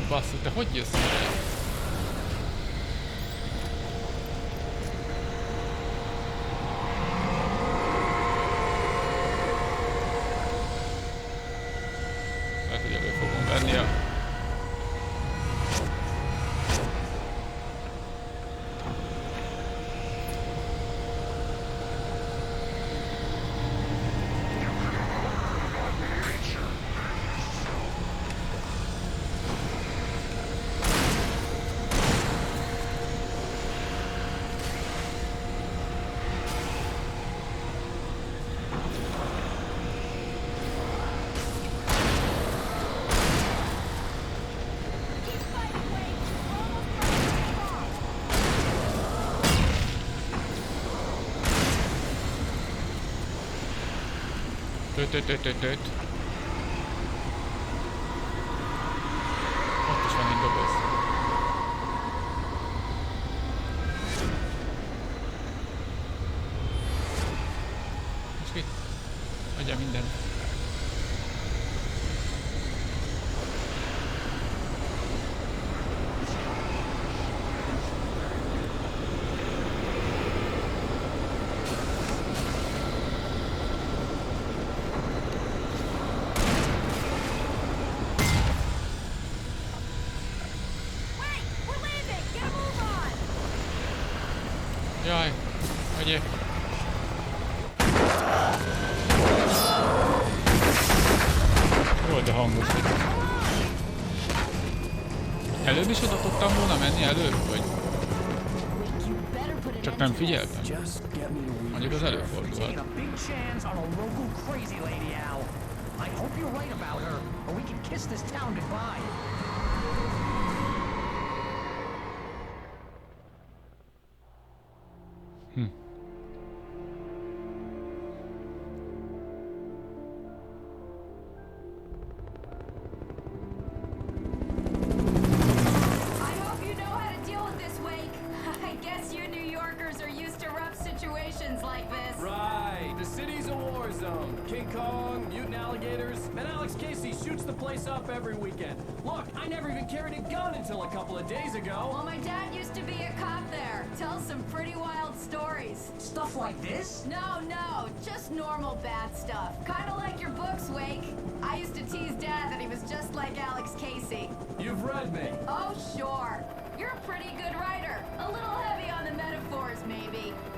Basszus, te hogy jössz ide? Lehet, hogy elő fogom venni a... Ott is van egy doboz. És mit? Adja mindent. Jaj, megyek. Jó, de hangos. Előbb is oda tudtam volna menni előbb, vagy? Csak nem figyeltem. Mondjuk az előfordulhat.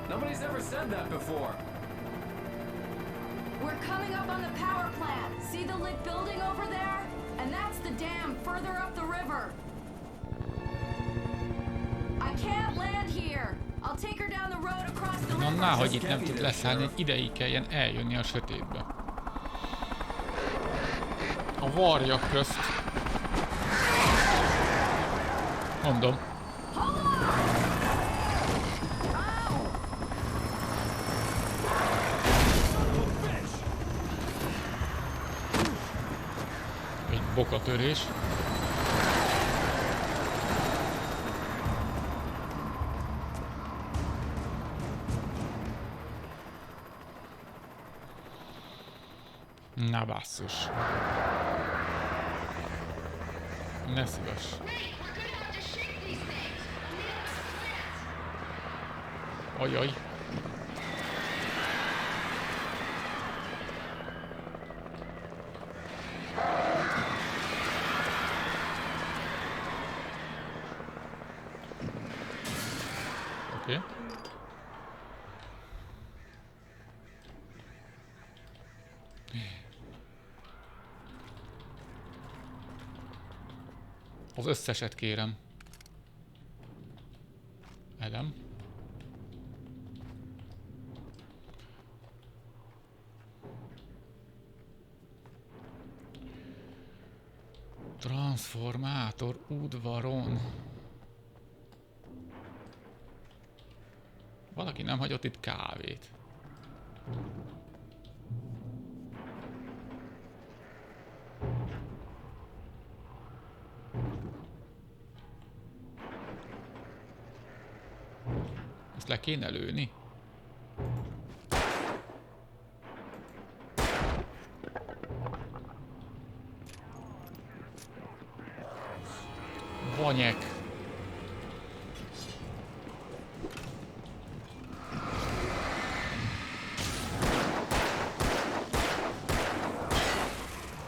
Nobody's ever said that before. We're coming up on the power plant. See the lit building over there? And that's the dam further up the river. I can't land here. I'll take her down the road across the river. Na, hogy itt nem tud leszállni, hogy ideig kelljen eljönni a sötétbe. A varjak közt. Mondom. Egy bokatörés. Na basszus. Ne szíves. Ajaj. Oké. Az összeset kérem. Elem. Transformátor udvaron. Valaki nem hagyott itt kávét. Ezt le kéne lőni. Vanyek.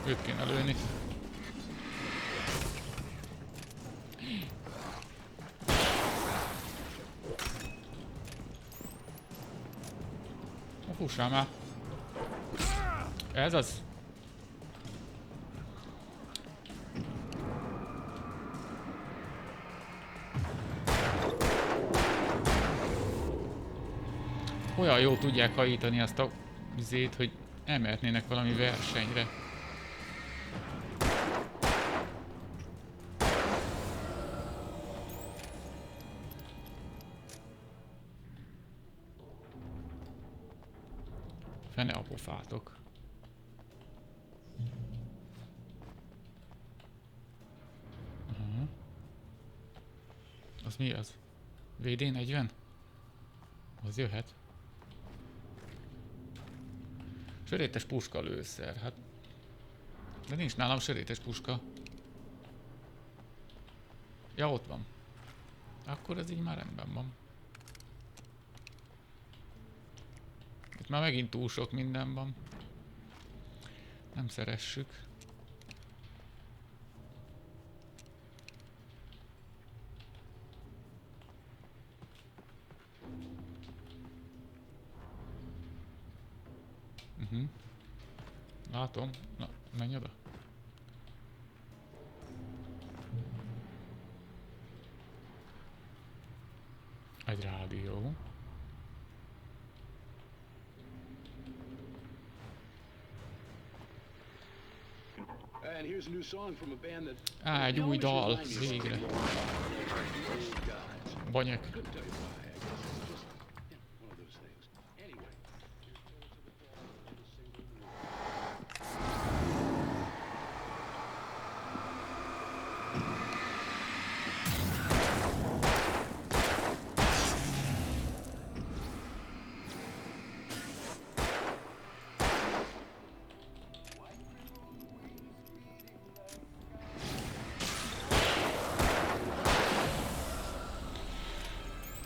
Őt kéne lőni. Fussál már. Ez az. Olyan jól tudják hajítani azt a vizét, hogy elmehetnének valami versenyre. Fene a pofátok. Az mi az? VD40? Az jöhet. Sörétes puska lőszer, hát... De nincs nálam sörétes puska. Ja, ott van. Akkor ez így már rendben van. Itt már megint túl sok minden van. Nem szeressük. Látom. Na, menj oda. Egy rádió. Á, egy új dal. Végre. Banyek.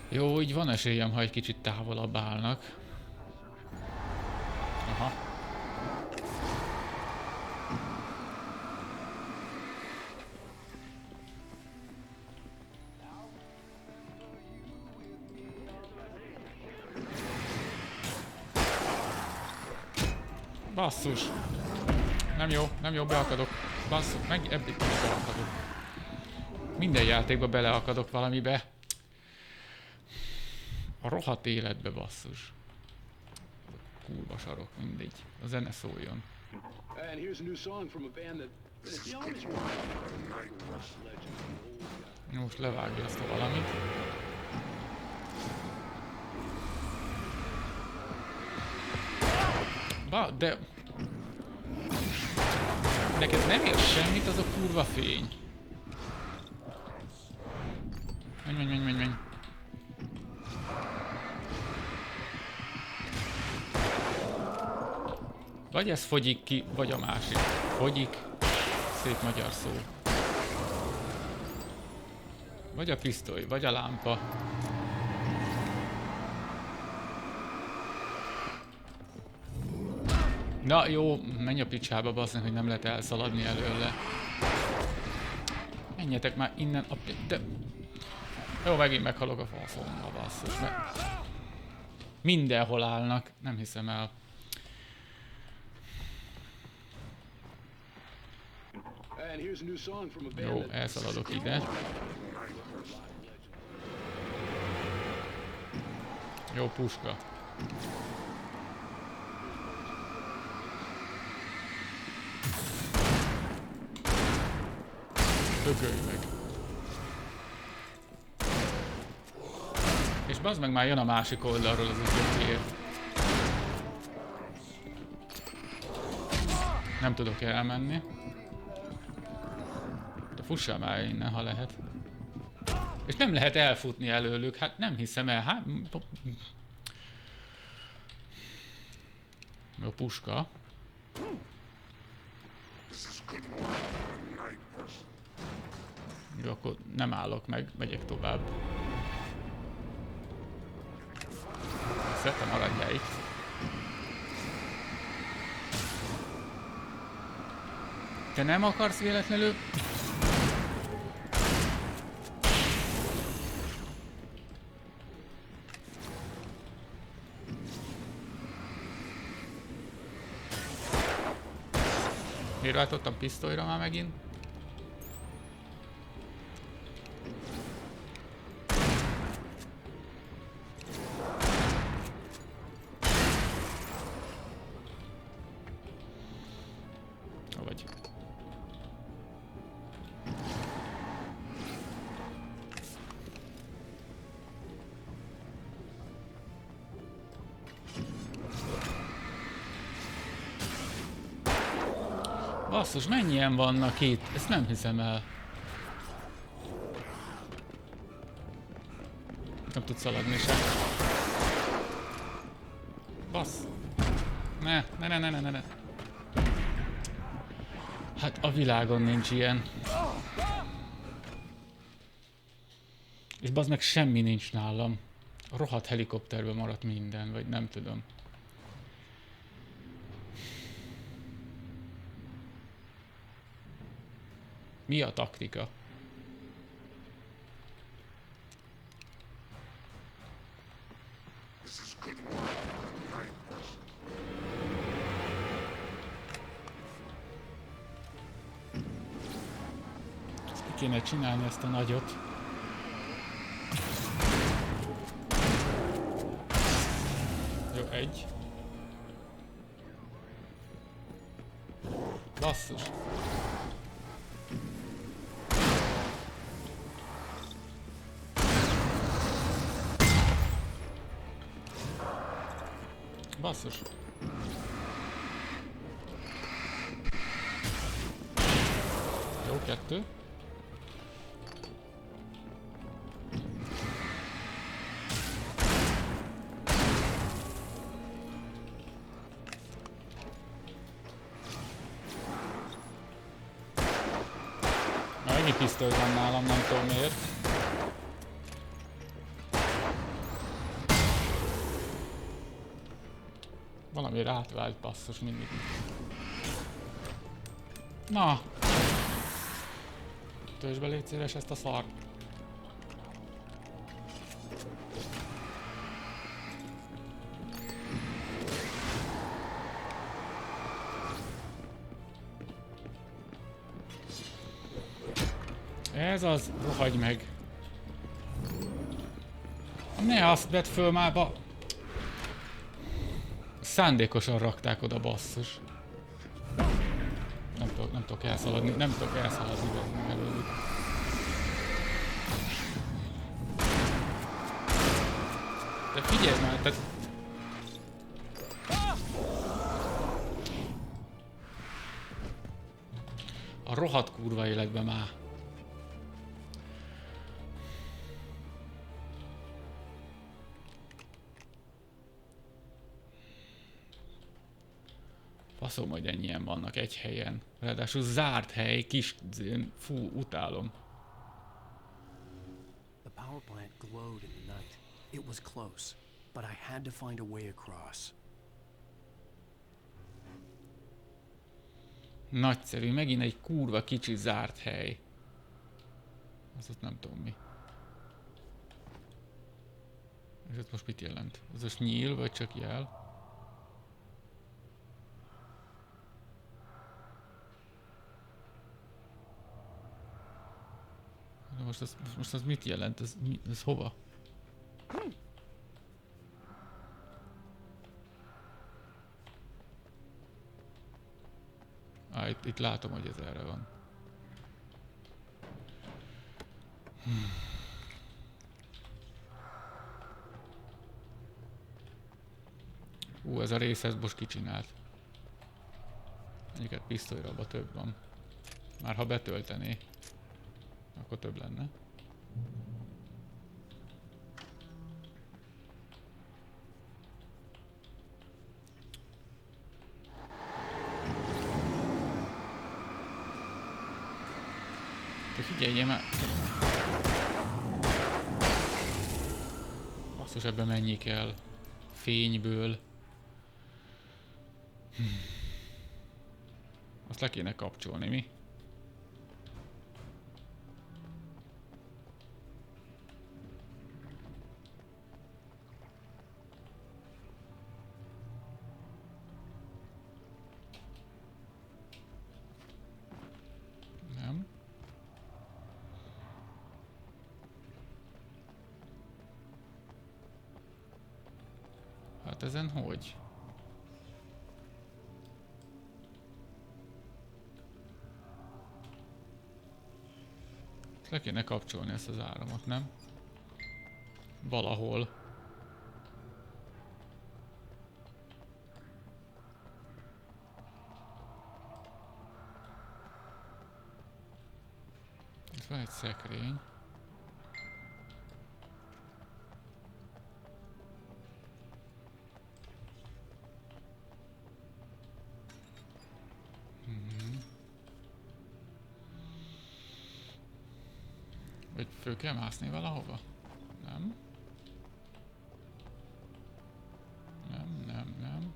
Jó, így van esélyem, ha egy kicsit távolabb állnak. Aha. Basszus! Nem jó, beakadok. Basszus, meg eddig beleakadok. Minden játékba beleakadok valamibe. A rohadt életbe, basszus. Kurva sarok, mindegy. A zene szóljon. Most levágja azt a valamit. De... Neked nem ér semmit az a kurva fény. Menj. Vagy ez fogyik ki, vagy a másik. Fogyik, szép magyar szó. Vagy a pisztoly, vagy a lámpa. Na jó, menj a picsába, basszony, hogy nem lehet elszaladni előle. Menjetek már innen a... De... Jó, megint meghalok a faszomba, basszus. Mindenhol állnak, nem hiszem el. Jó, elszaladok ide. Jó, puska. Tökölj meg. És bazd meg, már jön a másik oldalról az ügyekért. Nem tudok elmenni. De fussál már innen, ha lehet. És nem lehet elfutni előlük, hát nem hiszem el, hát... Jó, puska. Jó, akkor nem állok meg, megyek tovább. Szeretem, maradjál itt. Te nem akarsz véletlenül? Miért váltottam pisztolyra már megint? Vagy. Basszus, mennyien vannak itt? Ezt nem hiszem el. Nem tudsz szaladni se. Bassz! Ne. Hát a világon nincs ilyen. És bazd meg semmi nincs nálam. A rohadt helikopterben maradt minden, vagy nem tudom. Mi a taktika? Ezt ki kéne csinálni, ezt a nagyot. Jó, egy. Basszus. Basszus. Jó, kettő. Ennyi pisztoly van nálam, nem tudom miért. Valamire átvált basszus mindig. Na! Töltsd be, légy szíves ezt a szart. Ez az, rohagy meg. Ne azt vedd föl már ba... Szándékosan rakták oda, basszus. Nem tudok elszaladni, előlük. De figyelj már, tehát... A rohadt kurva életben már. Faszom, hogy ennyien vannak egy helyen. Ráadásul zárt hely, kis... Fú, utálom. The power plant glowed in the night. It was close, but I had to find a way across. Nagyszerű, megint egy kurva kicsi zárt hely. Az ott nem tudom mi. És ez most mit jelent? Ez most nyíl, vagy csak jel? Most az mit jelent? Ez hova? Itt látom, hogy ez erre van. Ez a rész, ez most kicsinált. Egyiket pisztolyra abba több van. Már ha betöltené, akkor több lenne. Te figyelj már! Basszus, ebben mennyi kell? Fényből. Azt le kéne kapcsolni, mi? Nem. Hát ezen hogy? Le kéne kapcsolni ezt az áramot, nem? Valahol. Itt van egy szekrény. Vagy fő kell mászni valahova? Nem. Nem.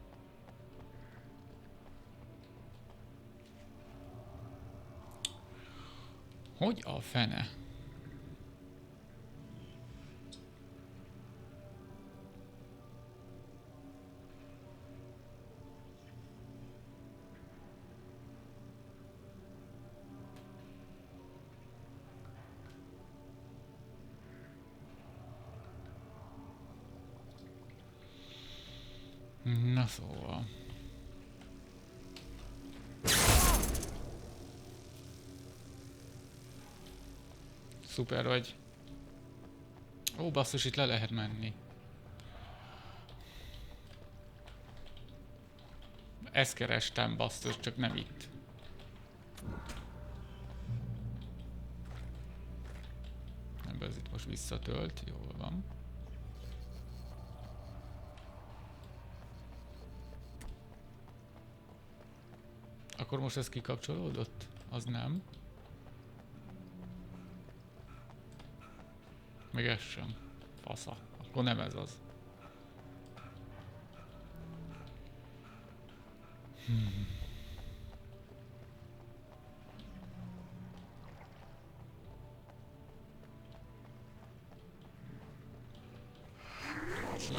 Hogy a fene? Na szóval. Szuper vagy. Ó, basszus, itt le lehet menni. Ezt kerestem, basszus, csak nem itt. Nem, ez itt most visszatölt, jól van. Akkor most ez kikapcsolódott? Az nem. Meg ez sem. Fasza. Akkor nem ez az.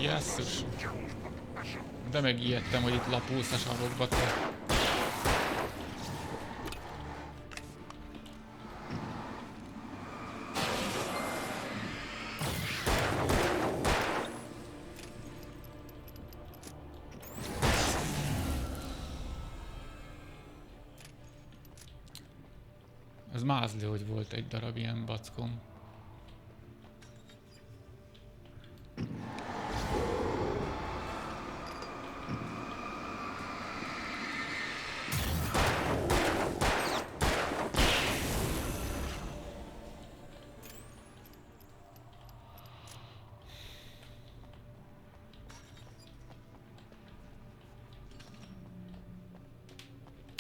Jesszus. De megijedtem, hogy itt lapulsz a sarokba te. Ez mázli, hogy volt egy darab ilyen backom.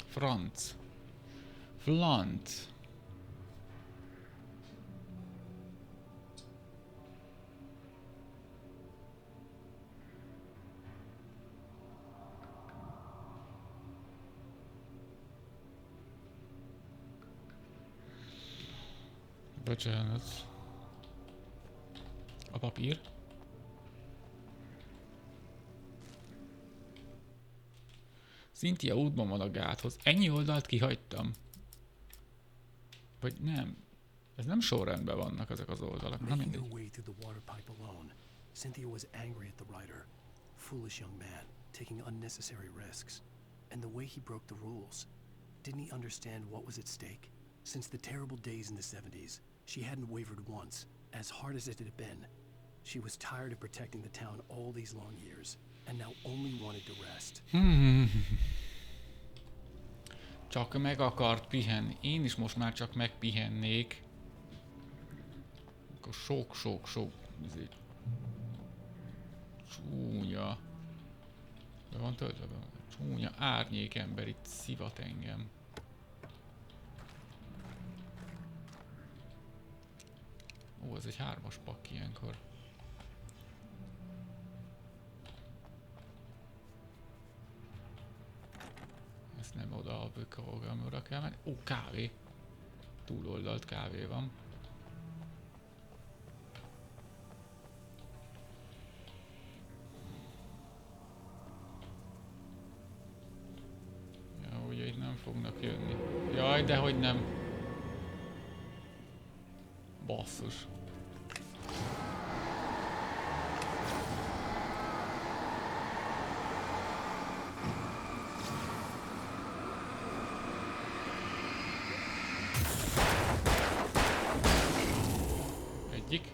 Franc. Flant. Bocsánat. A papír. Cynthia útban van a gáthoz. Ennyi oldalt kihagytam? Vagy nem? Ez nem sorrendben vannak ezek az oldalak. Na mindegy. Cynthia was angry at the writer. Foolish young man, taking unnecessary risks. And the way he broke the rules. Didn't he understand what was at stake? Since the terrible days in the 70s, she hadn't wavered once, as hard as it had been. She was tired of protecting the town all these long years, and now only wanted to rest. Csak meg akart pihenni. Én is most már csak megpihennék. Akkor sok. Csúnya. Be van töltve? Csúnya árnyék ember itt szivat engem. Ó, ez egy 3-as pakk ilyenkor. Ezt nem oda a programra kell menni. Ó, kávé. Túloldalt kávé van. Ja, ugye itt nem fognak jönni. Jaj, de hogy nem. Basszus. Egyik.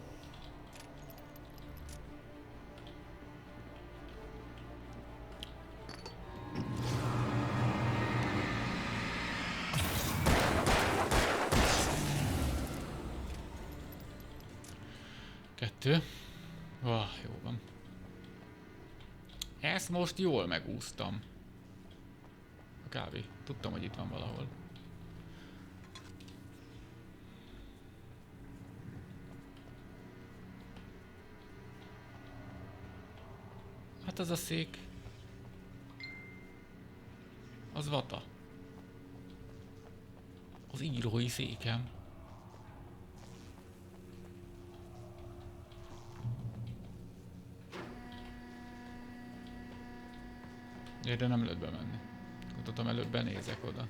Kettő. Jó van. Ezt most jól megúsztam. A kávé. Tudtam, hogy itt van valahol. Hát az a szék... Az vata. Az írói székem. De nem lehet bemenni. Gondoltam, előbb benézek oda.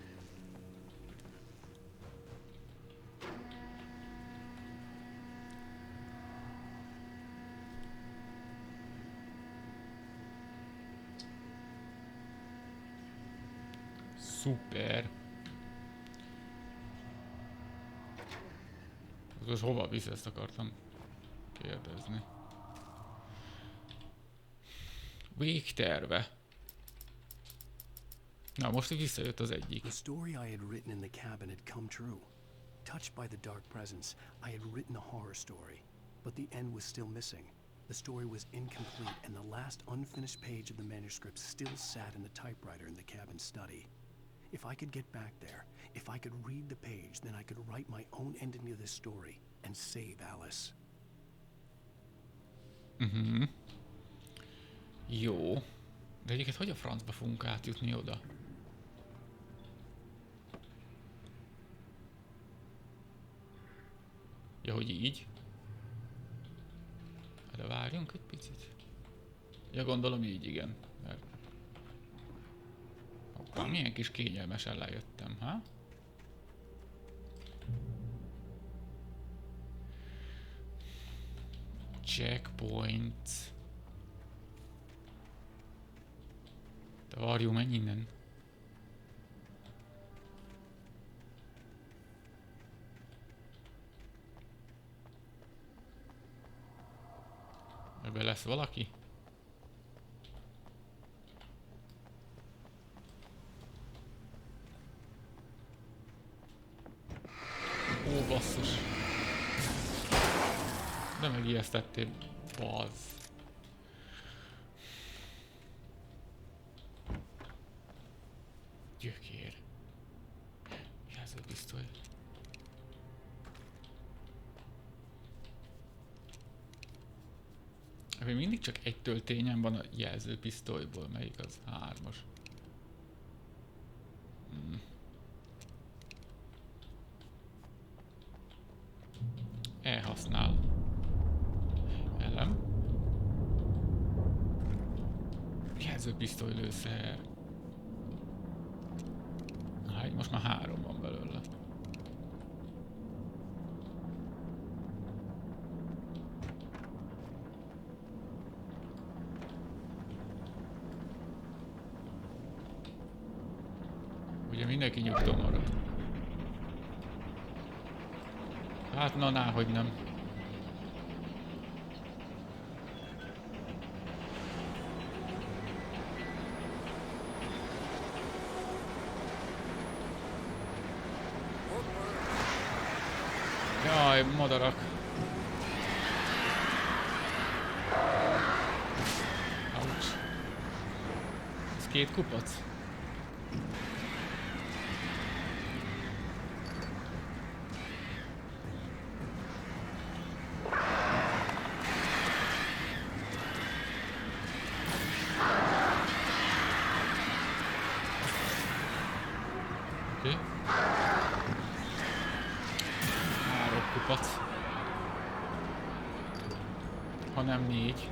Szuper. Most hova visz, ezt akartam kérdezni. Végterve. Na, most visszajött az egyik. The story I had written in the cabin had come true. Touched by the dark presence, I had written a horror story, but the end was still missing. The story was incomplete, and the last unfinished page of the manuscript still sat in the typewriter in the cabin study. If I could get back there, if I could read the page, then I could write my own ending to this story and save Alice. Jó. De egyébként hogy a francba fogunk átjutni oda? Ja, hogy így? De várjunk egy picit. Ja, gondolom így, igen. Mert... Hoppá, milyen kis kényelmesen lejöttem, ha? Checkpoints. De varjú, menj innen. Ebben lesz valaki? Ó, basszus. De megijesztettél, bazz. Gyökér. Jelzőpisztoly. Még mindig csak egy töltényem van a jelzőpisztolyból, melyik az? 3-as. Elhasznál. Elem. Jelzőpisztoly lőszer. Hát most már 3 van belőle. Ugye mindenki nyugton marad. Hát na, hogy nem. Jaj, madarak. Ouch. Ez 2 kupac. Nem 4.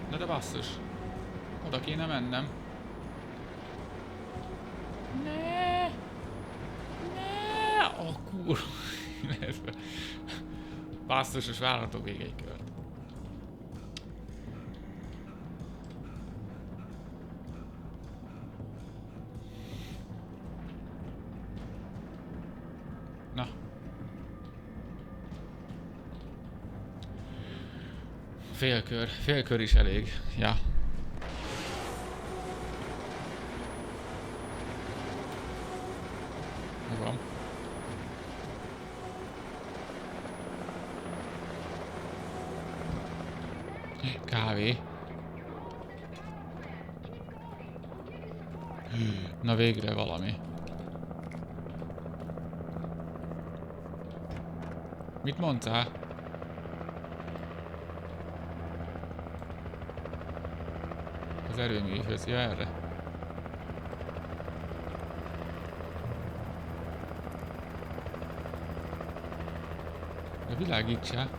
De basszus. Oda kéne mennem. Ne! A kurva. Basszus, és várhatok még egy kört. Na. Félkör is elég, ja. Van. Kávé. Na végre valami. Mit mondtál? Az erőműhöz, ja erre. De világítsál.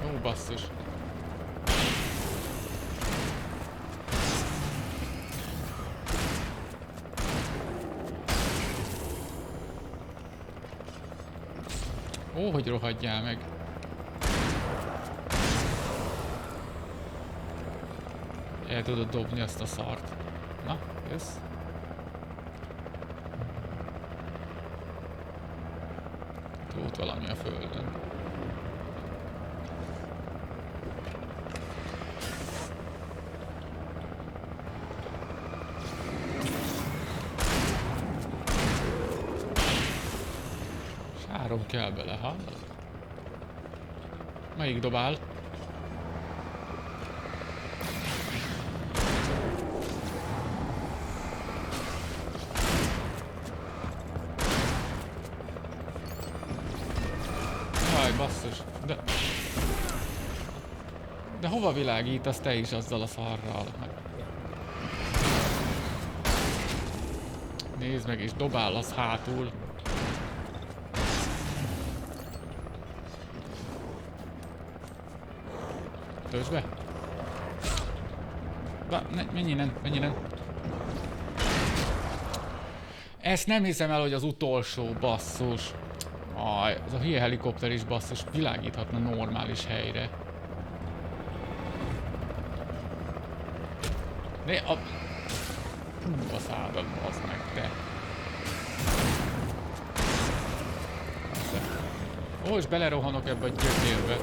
Ó, basszus. Ó, hogy rohadjál meg. El tudod dobni azt a szart. Na, jössz. Volt valami a földön. Sárom kell bele, hallod? Melyik dobál? Jaj, basszus. De hova világítasz te is azzal a szarral? Nézd meg, és dobál az hátul. Töltsd be! Menj innen! Ezt nem hiszem el, hogy az utolsó, basszus. Ez a hülye helikopter is, basszus, világíthatna normális helyre. De a... Hú, a szádat, bazd meg, te. Ó, és belerohanok ebbe a gyökérbe.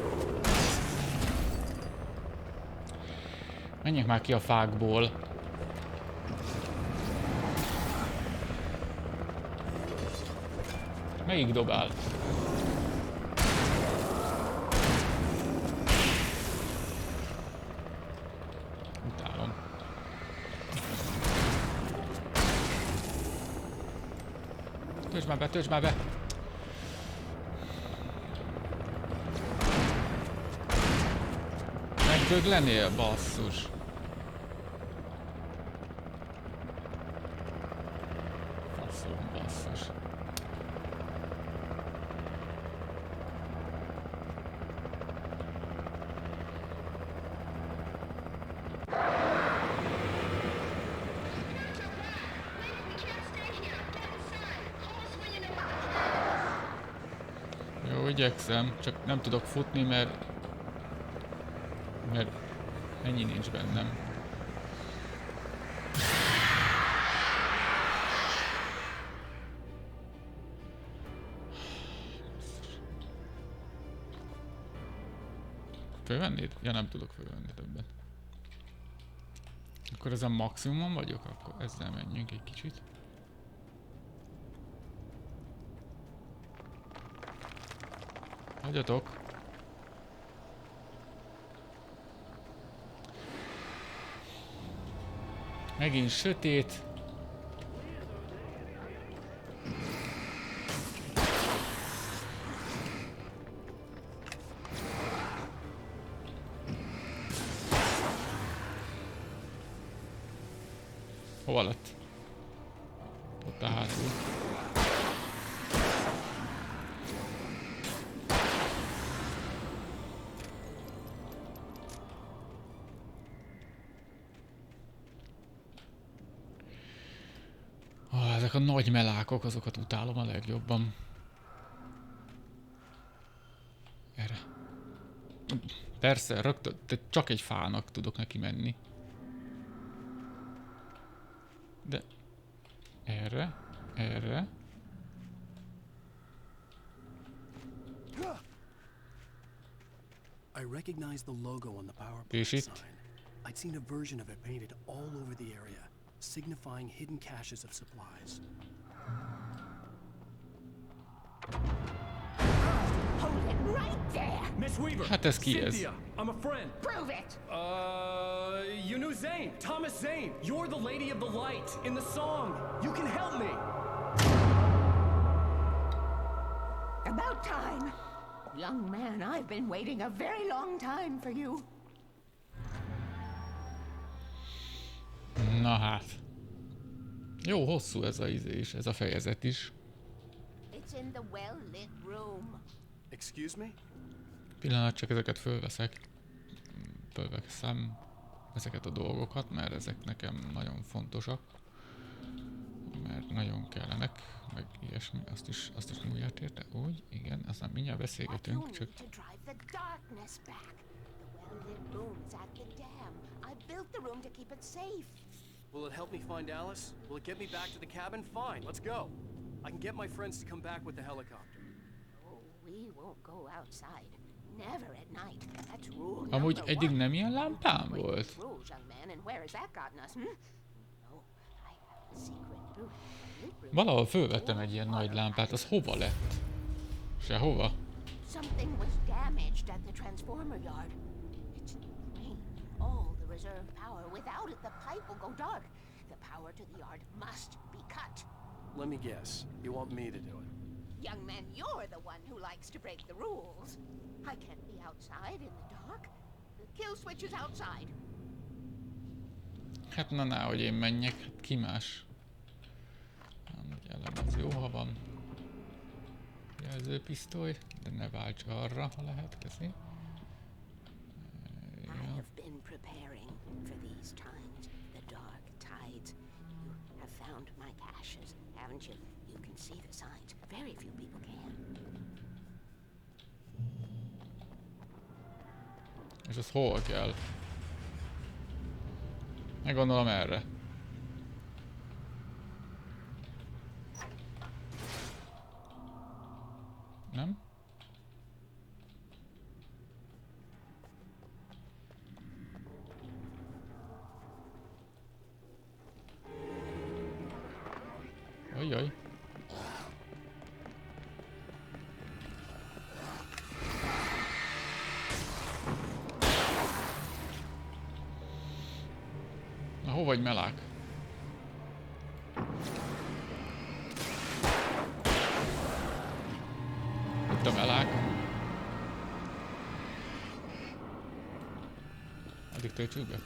Menjek már ki a fákból. Melyik dobál? Utálom. Töltsd már be! Megdöglenél, basszus. Basszus. Jó, igyekszem, csak nem tudok futni, mert ennyi nincs bennem. Fölvennéd? Ja, nem tudok fölvenni többet. Akkor ezen maximumon vagyok? Akkor ezzel menjünk egy kicsit. Hagyjatok! Megint sötét. Hova lett? Ott a hátul. Ezek a nagy melákok, azokat utálom a legjobban. Erre. Persze, rögtön, de csak egy fának tudok neki menni. De... Erre. I recognized the logo on the power És plant itt? sign. I'd seen a version of it painted all over the area, signifying hidden caches of supplies. Hold it right there! Miss Weaver. Hát ez ki ez? Cynthia, I'm a friend. Prove it! You knew Zane, Thomas Zane. You're the Lady of the Light in the song. You can help me. About time. Young man, I've been waiting a very long time for you. Na hát. Jó, hosszú ez a izé is, ez a fejezet is. It's in the well-lit room. Excuse me? Pillanat, csak ezeket fölveszem ezeket a dolgokat, mert ezek nekem nagyon fontosak. Mert nagyon kellenek, meg ilyesmi, azt is mindjárt érte. Úgy, igen, aztán mindjárt beszélgetünk, csak... Will it help me find Alice? Will it get me back to the cabin? Fine, let's go. I can get my friends to come back with the helicopter. Oh, we won't go outside. Never at night. That's rule Amúgy eddig nem ilyen lámpám volt. rules, young man, and where has that gotten us? No, I have a secret route. Valahol fölvettem egy ilyen nagy lámpát, az hova lett? Sehova. Something was damaged at the transformer yard. It's drained all the reserve power. Without it, the pipe will go dark. The power to the yard must be cut. Let me guess. You want me to do it? Young man, you're the one who likes to break the rules. I can't be outside in the dark. The kill switch is outside. Hát na, hogy én menjek, hát ki más? Amúgy elem az jó, ha van jelzőpisztoly, de ne válts arra, ha lehet, köszi. I have been preparing for these times, the dark tides. You have found my caches, haven't you? You can see the signs. Very few people can. És az hol kell? Meggondolom erre. Nem? Ajjaj. Na, hol vagy, melák? Itt a melák. Addig töltsük be.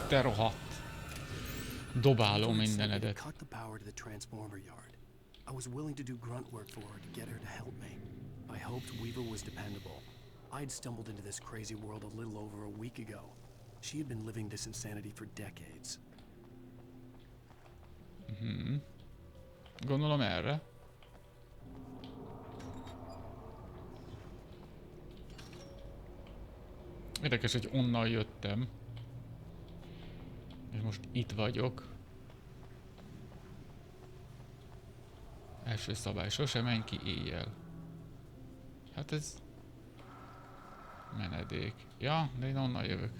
Te rohadt. Dobálom mindenedet. Cut the power to the transformer yard. I was willing to do grunt work for her to get her to help me. I hoped Weaver was dependable. I'd stumbled into this crazy world a little over a week ago. She had been living this insanity for decades. Gondolom erre. Érdekes, hogy onnan jöttem. És most itt vagyok. Első szabály, sose menj ki éjjel. Hát ez... menedék. Ja, de én onnan jövök.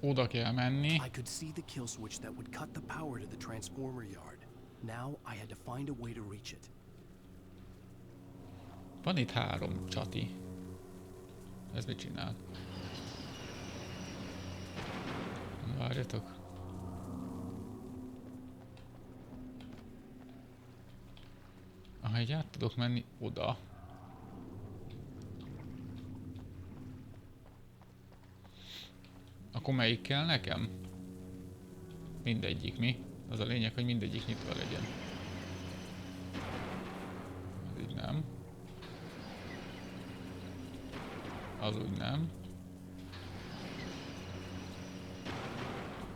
Oda kell menni. I could see the kill switch that would cut the power to the transformer yard. Now I had to find a way to reach it. Van itt 3 csati. Ez mit csinál? Várjatok. Ha így át tudok menni oda. Akkor melyik kell nekem? Mindegyik, mi? Az a lényeg, hogy mindegyik nyitva legyen. Ez így nem. Az úgy nem.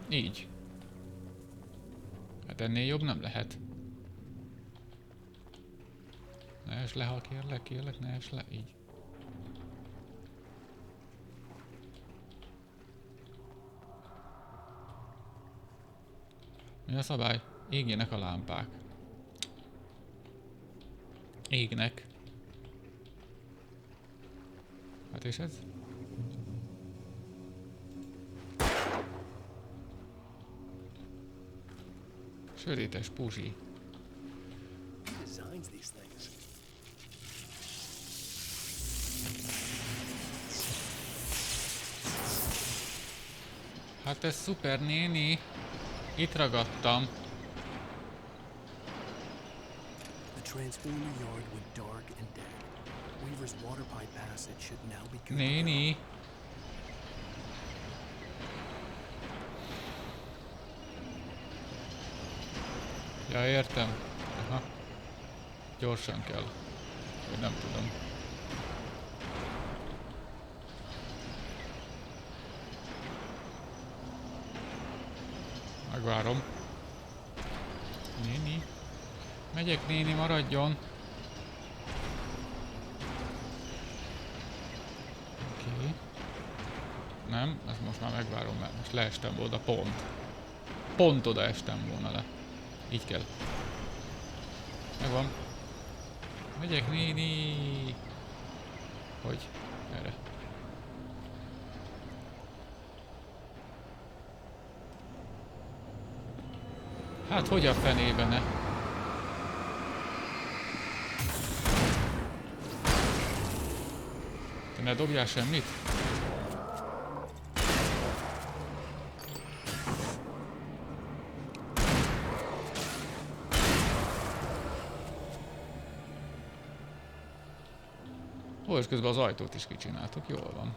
Így. Hát ennél jobb nem lehet. Ne es le, ha kérlek, ne es le, így. Mi a szabály? Égjenek a lámpák. Égnek. Hát és ez? Sörétes puzsi. Hát ez szuper, néni. Itt ragadtam. The transformer yard went dark and dead. Weaver's water pipe passage should now be good. Néni. Ja, értem. Aha. Gyorsan kell. Vagy nem tudom. Megvárom. Néni. Megyek, néni, maradjon. Oké. Nem, ezt most már megvárom, mert most leestem oda pont. Pont oda estem volna le. Így kell. Megvan. Megyek, néni. Hogy? Erre. Hát hogy a fenébe ne? Te ne dobjál semmit? Ó, és közben az ajtót is kicsináltuk, jól van.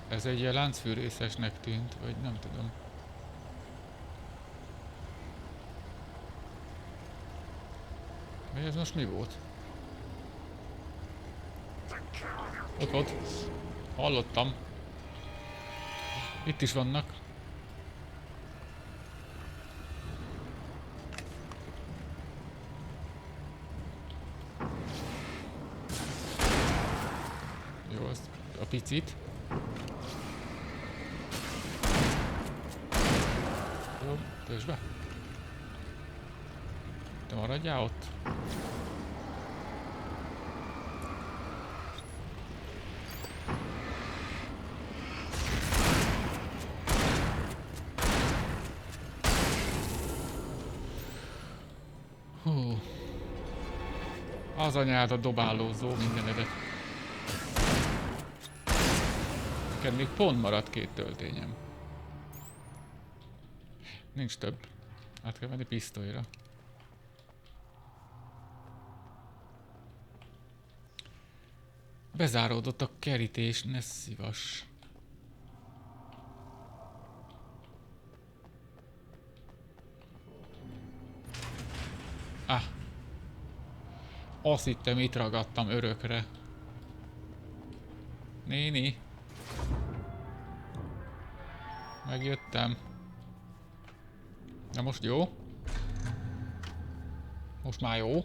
Ez egy ilyen láncfűrészesnek tűnt, vagy nem tudom. Vagy ez most mi volt? Ott. Hallottam. Itt is vannak. Jó, az a picit. Jó, töltsd be. Te maradjál ott. Hú. Az anyád a dobálózó mindenedet. Neked még pont maradt 2 töltényem. Nincs több. Át kell menni pisztolyra. Bezáródott a kerítés, ne szívas. Azt hittem, itt ragadtam örökre. Néni. Megjöttem. Na most jó? Most már jó?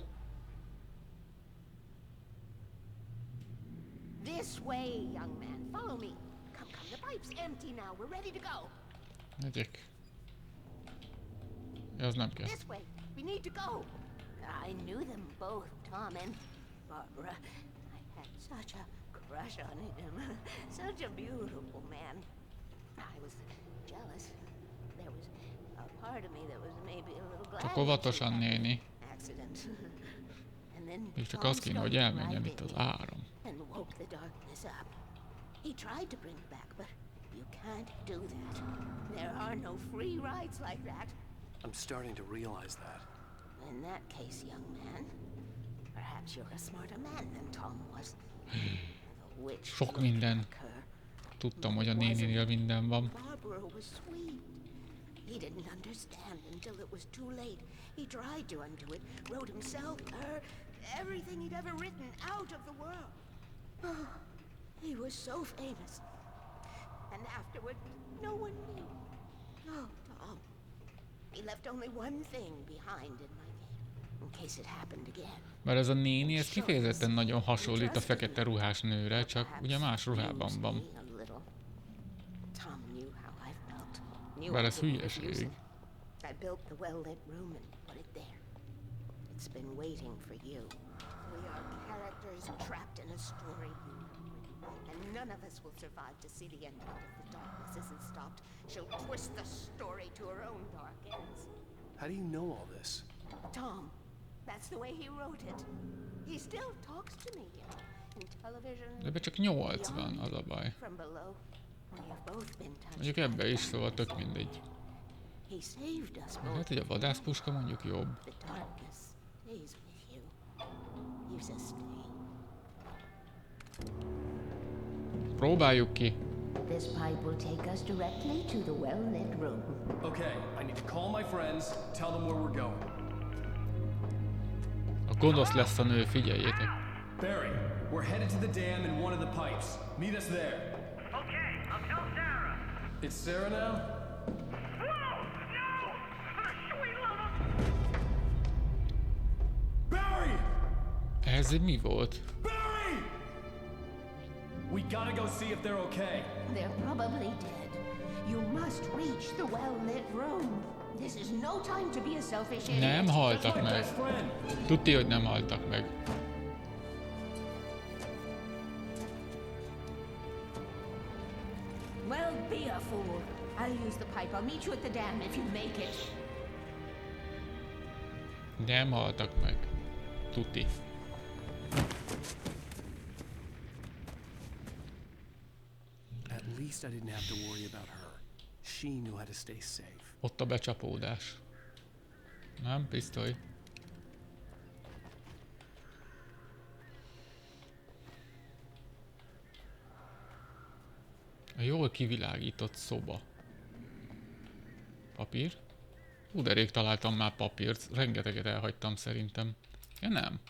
This way, young man. Follow me. Come, the pipe's empty now. We're ready to go. Megyek. Ez nem kell. This way. We need to go. I knew them both, Tom and Barbara. I had such a crush on him. Such a beautiful man. I was jealous. There was a part of me that was maybe a little glad. Csak óvatosan, néni. Accident. Még csak az kéne, hogy elmenjen itt az áram. And woke the darkness up. He tried to bring it back, but you can't do that. There are no free rides like that. I'm starting to realize that. In that case, young man, perhaps you're a smarter man than Tom was. Sok minden. Tudtam, hogy a néninél minden van. Barbara was sweet. He didn't understand until it was too late. He tried to undo it, wrote himself, her, everything he'd ever written out of the world. Oh, he was so famous. And afterward, no one knew. Oh, Tom. He left only one thing behind in my game, in case it happened again. Mert ez a néni, ez kifejezetten nagyon hasonlít a fekete ruhás nőre, csak ugye más ruhában van. Tom knew how I felt. Knew Bár I ez didn't refuse hülyeség. them. I built the well-lit room and put it there. It's been waiting for you. We are characters trapped in a story. And none of us will survive to see the end of it if the darkness isn't stopped. She'll twist the story to her own dark ends. How do you know all this? Tom, that's the way he wrote it. He still talks to me in television. De ebbe csak 80, az a baj. From below. We have both been touched. Mondjuk ebbe is, szóval tök mindegy. He saved us both. Hát, hogy a vadászpuska mondjuk jobb. The darkness stays with you. You sustain. Próbáljuk ki. This pipe will take us directly to the well-lit room. Okay, I need to call my friends, tell them where we're going. A gonosz lesz a nő, figyeljétek. Barry, we're headed to the dam in one of the pipes. Meet us there. Okay, I'll tell Sarah. It's Sarah now? Whoa! No! For the sweet love of... Barry! Ez mi volt? Barry! We gotta go see if they're okay. They're probably dead. You must reach the well-lit room. This is no time to be a selfish idiot. Nem haltak meg. Tudti, hogy nem haltak meg. Well, be a fool. I'll use the pipe. I'll meet you at the dam if you make it. Nem haltak meg. Tuti. At least I didn't have to worry about her. She knew how to stay safe. Ott a becsapódás. Nem, pisztoly. A jól kivilágított szoba. Papír? De rég találtam már papírt. Rengeteget elhagytam szerintem. Ja nem.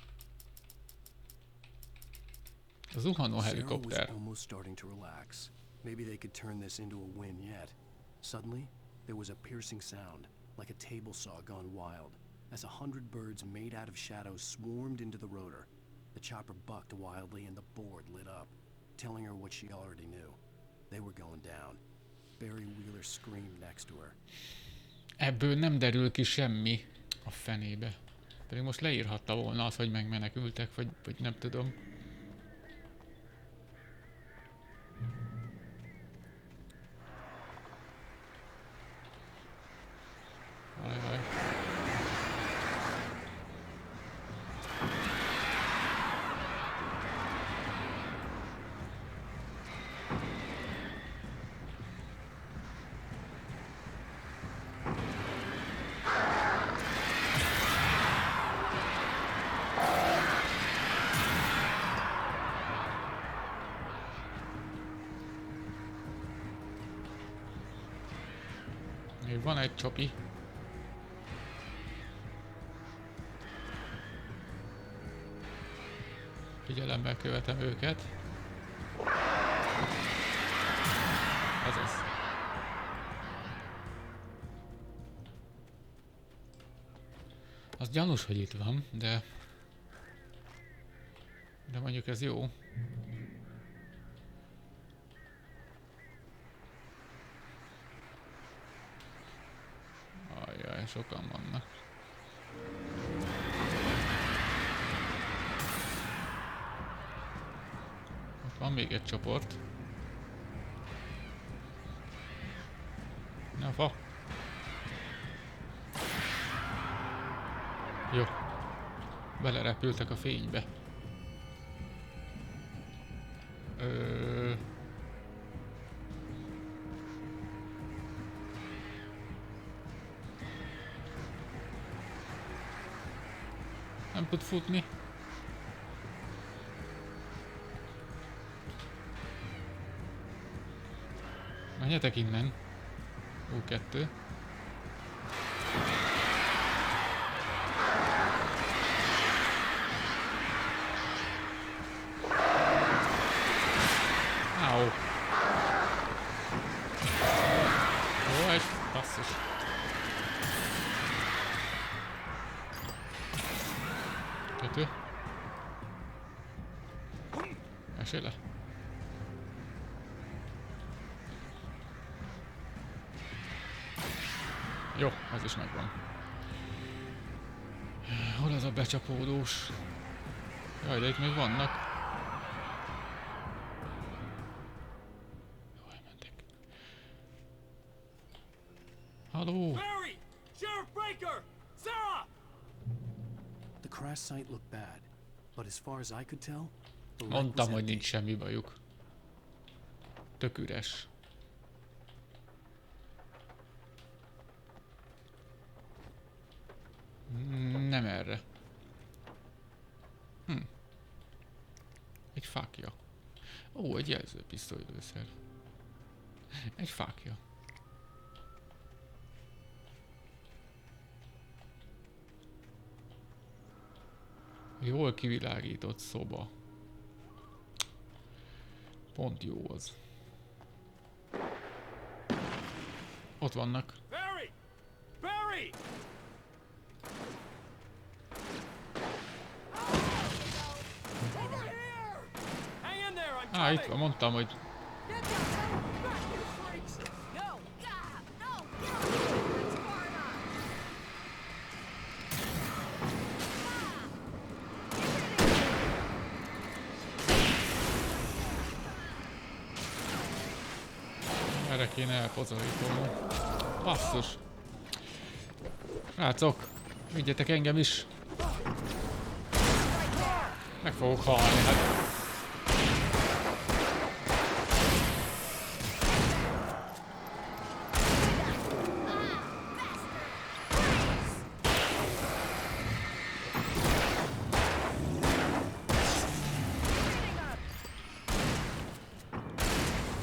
A zuhanó Sarah was helikopter. almost starting to relax. Maybe they could turn this into a win yet. Suddenly, there was a piercing sound, like a table saw gone wild, as 100 birds made out of shadows swarmed into the rotor. The chopper bucked wildly and the board lit up, telling her what she already knew. They were going down. Barry Wheeler screamed next to her. Ebből nem derül ki semmi a fenébe. Pedig most leírhatta volna az, hogy megmenekültek, vagy nem tudom. Ajaj. Még van egy csopi. Figyelemmel követem őket. Ez az. Az gyanús, hogy itt van, de mondjuk ez jó. Ajjaj, sokan vannak. Ott van még egy csoport. Na, fa. Jó. Belerepültek a fénybe. Nem tud futni. Menjetek innen. U2. Au. Jó, egy basszus. Kettő. Esély le. Jó, az is megvan. Hol az a becsapódós? Jaj, de itt még vannak. Jó, elmentek. Halló! Barry! Sheriff Baker! Sarah! The crash site looked bad, but as far as I could tell, the wreck Mondtam, was hogy empty. nincs semmi bajuk. Tök üres. Nem erre. Egy fákja. Ó, egy jelzőpisztolylőszer. Egy fákja. Jól kivilágított szoba. Pont jó az. Ott vannak. Barry! Barry! Hang in there, I'm Á, itt van, mondtam, hogy Get down, back, you freaks! No! God! No! It's far enough! erre kéne elpozorítom. Basszus! Srácok, vigyetek engem is! Meg fogok halni, hát.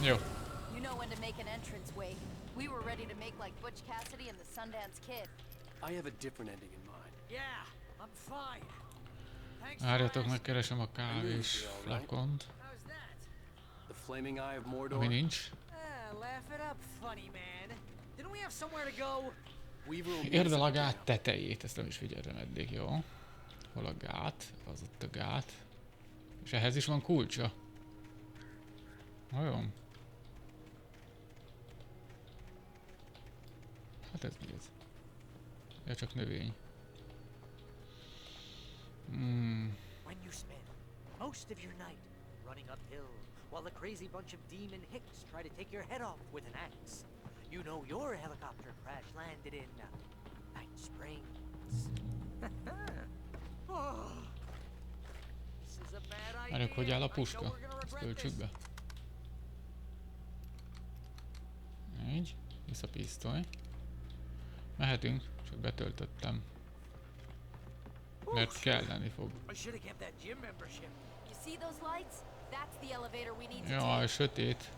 Jó. You know when to make an entranceway. We were ready to make like Butch Cassidy and the Sundance Kid. I have a different ending in mind. Yeah, I'm fine. Thanks for Várjatok, asking. megkeresem a kávés flakont. How's that? The flaming eye of Mordor. Ami nincs. Laugh it up, funny man. Didn't we have somewhere to go? Érd el a gát tetejét, ezt nem is figyeltem eddig, jó? Hol a gát? Az ott a gát. És ehhez is van kulcsa. Olyan. Hát ez mi ez? Ja, csak növény. When you spend most of your night running uphill while a crazy bunch of demon hicks try to take your head off with an axe, you know your helicopter crash landed in Night Springs. Oh, this is a bad idea. Várjuk, hogy áll a I know puska? we're gonna Ezt regret töltsük this. be. Így, vissza pisztoly. Mehetünk, csak betöltöttem. Mert kelleni fog. I should have kept that gym membership. You see those lights? That's the elevator we need to Jaj, take. sötét.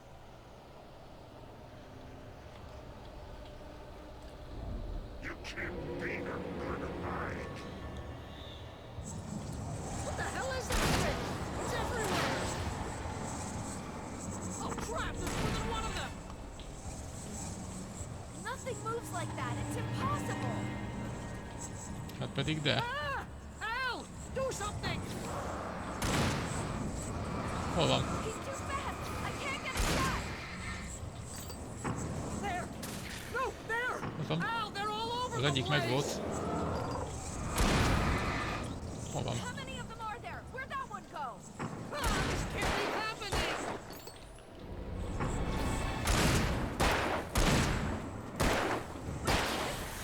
What the hell is that thing? It's everywhere! Oh crap, there's more than one of them! Nothing moves like that. It's impossible. Hát pedig de. Ah! Al! Do something! Hol van? He's too fast. I can't get a shot. There! No, there! Ott van. Al, they're all over Az the egyik place! megvolt. Hol van? How many of them are there? Where'd that one go? Ah, this can't be happening!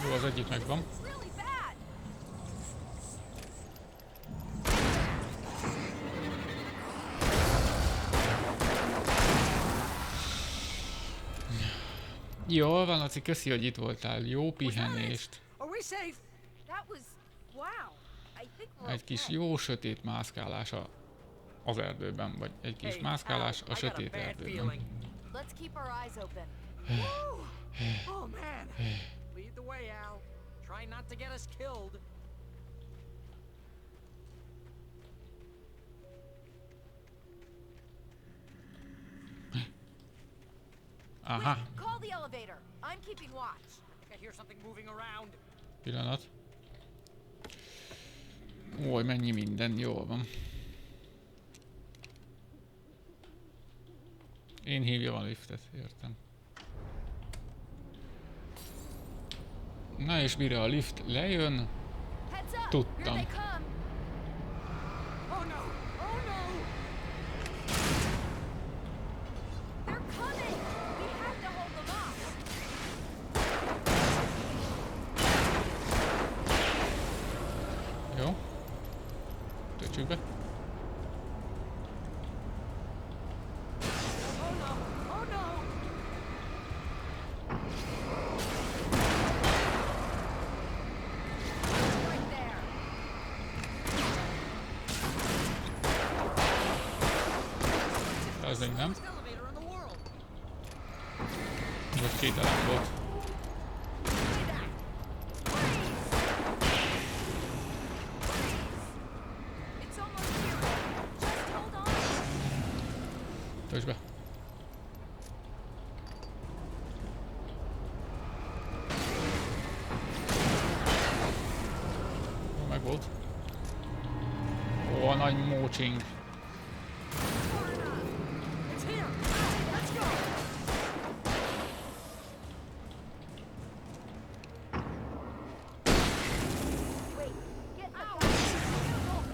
Jó, az egyik megvan. Really bad. Jól van, Laci, köszi, hogy itt voltál. Jó pihenést. Are we safe? That was wow. I think we're Egy kis okay. jó sötét mászkálás az erdőben, vagy egy kis Hey, mászkálás Al, a I got a sötét bad erdőben. feeling. Let's keep our eyes open. Oh man! Lead the way, Al. Try not to get us killed. Aha, Wait, call the elevator. I'm keeping watch. I think I hear something moving around. pillanat. Ó, mennyi minden, jól van. Én hívjam a liftet, értem. Na és mire a lift lejön, tudtam. Jó. Töltsük be. Ez még nem. Most két elem volt. Töltsd be. Jó, meg volt. Ó, a nagy mócsing.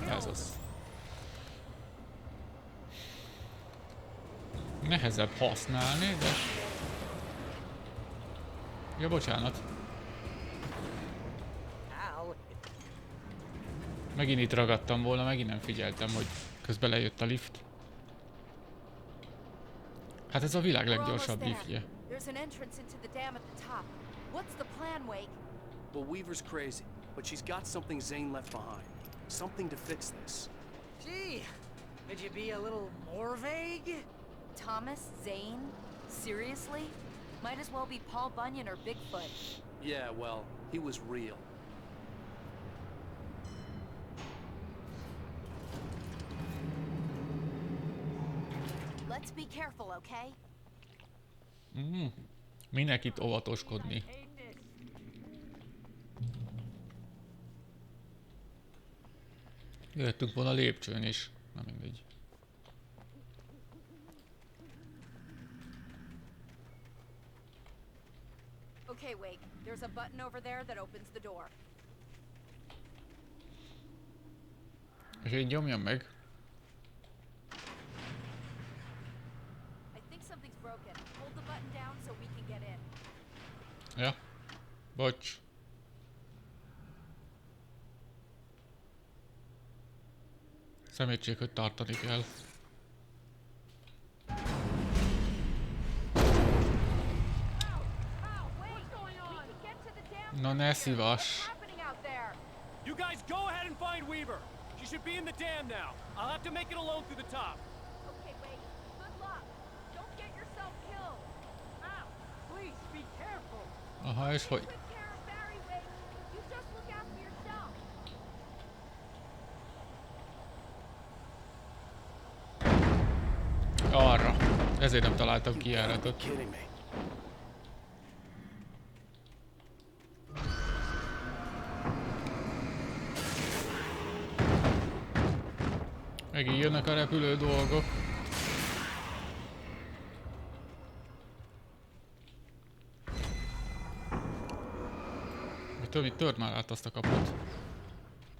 Ez az. Nehezebb használni, de... Ja, bocsánat. Megint itt ragadtam volna, megint nem figyeltem, hogy közben lejött a lift. Hát ez a világ leggyorsabb liftje. Well, Weaver's crazy, but she's got something Zane left behind. Something to fix this. Gee, could you be a little more vague? Thomas Zane? Seriously? Might as well be Paul Bunyan or Bigfoot. Yeah, well, he was real. Let's be careful, okay? Mindenkit óvatoskodni. Jöttünk volna a lépcsőn is. Na mindegy. Okay, Wake. There's a button over there that opens the door. És én nyomjam meg. I think something's broken. Hold the button down so we can get in. Ja. Bocs. Szemétség, hogy tartani kell. Na ne szívas. You guys go ahead and find Weaver. She should be in the dam now. I'll have to make it alone through the top. Okay, wait. Good luck. Don't get yourself killed. Ow! Please be careful. Aha, és hogy? Take care of Barry, Wake. You just look after yourself. Arra. Ezért nem találtam kijáratot. Megint jönnek a repülő dolgok. Mit tört már át azt a kaput?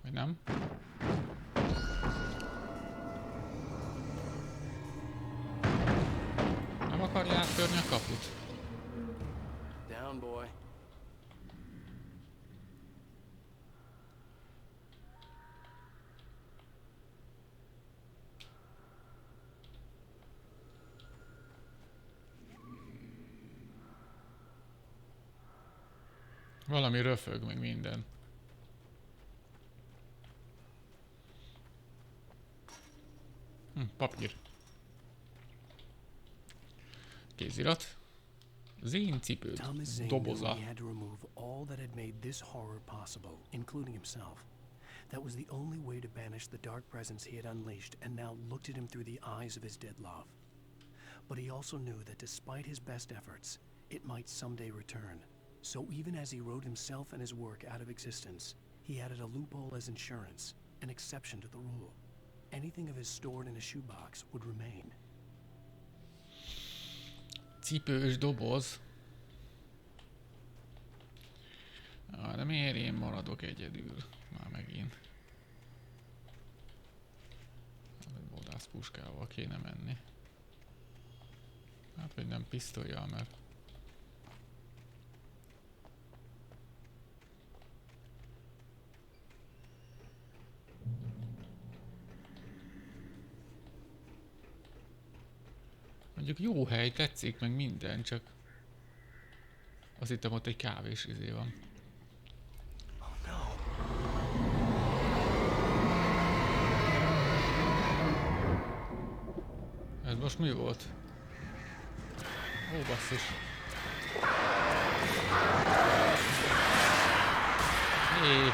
Vagy nem? Nem akarja áttörni a kaput? Down, boy. Valami röfög, meg minden. Papír. Kézirat. Zane cipő. Doboza. He had to remove all that had made this horror possible, including himself. That was the only way to banish the dark presence he had unleashed and now looked at him through the eyes of his dead love. But he also knew that despite his best efforts, it might someday return. So even as he wrote himself and his work out of existence, he added a loophole as insurance, an exception to the rule. Anything of his stored in a shoebox would remain. Cipős doboz. De miért én maradok egyedül? Már megint. Vadászpuskával kéne menni. Hát, hogy nem pisztollyal, mert... Mondjuk jó hely, tetszik meg minden, csak... Azt hittem, ott egy kávés izé van. Ez most mi volt? Ó, basszus. Hé!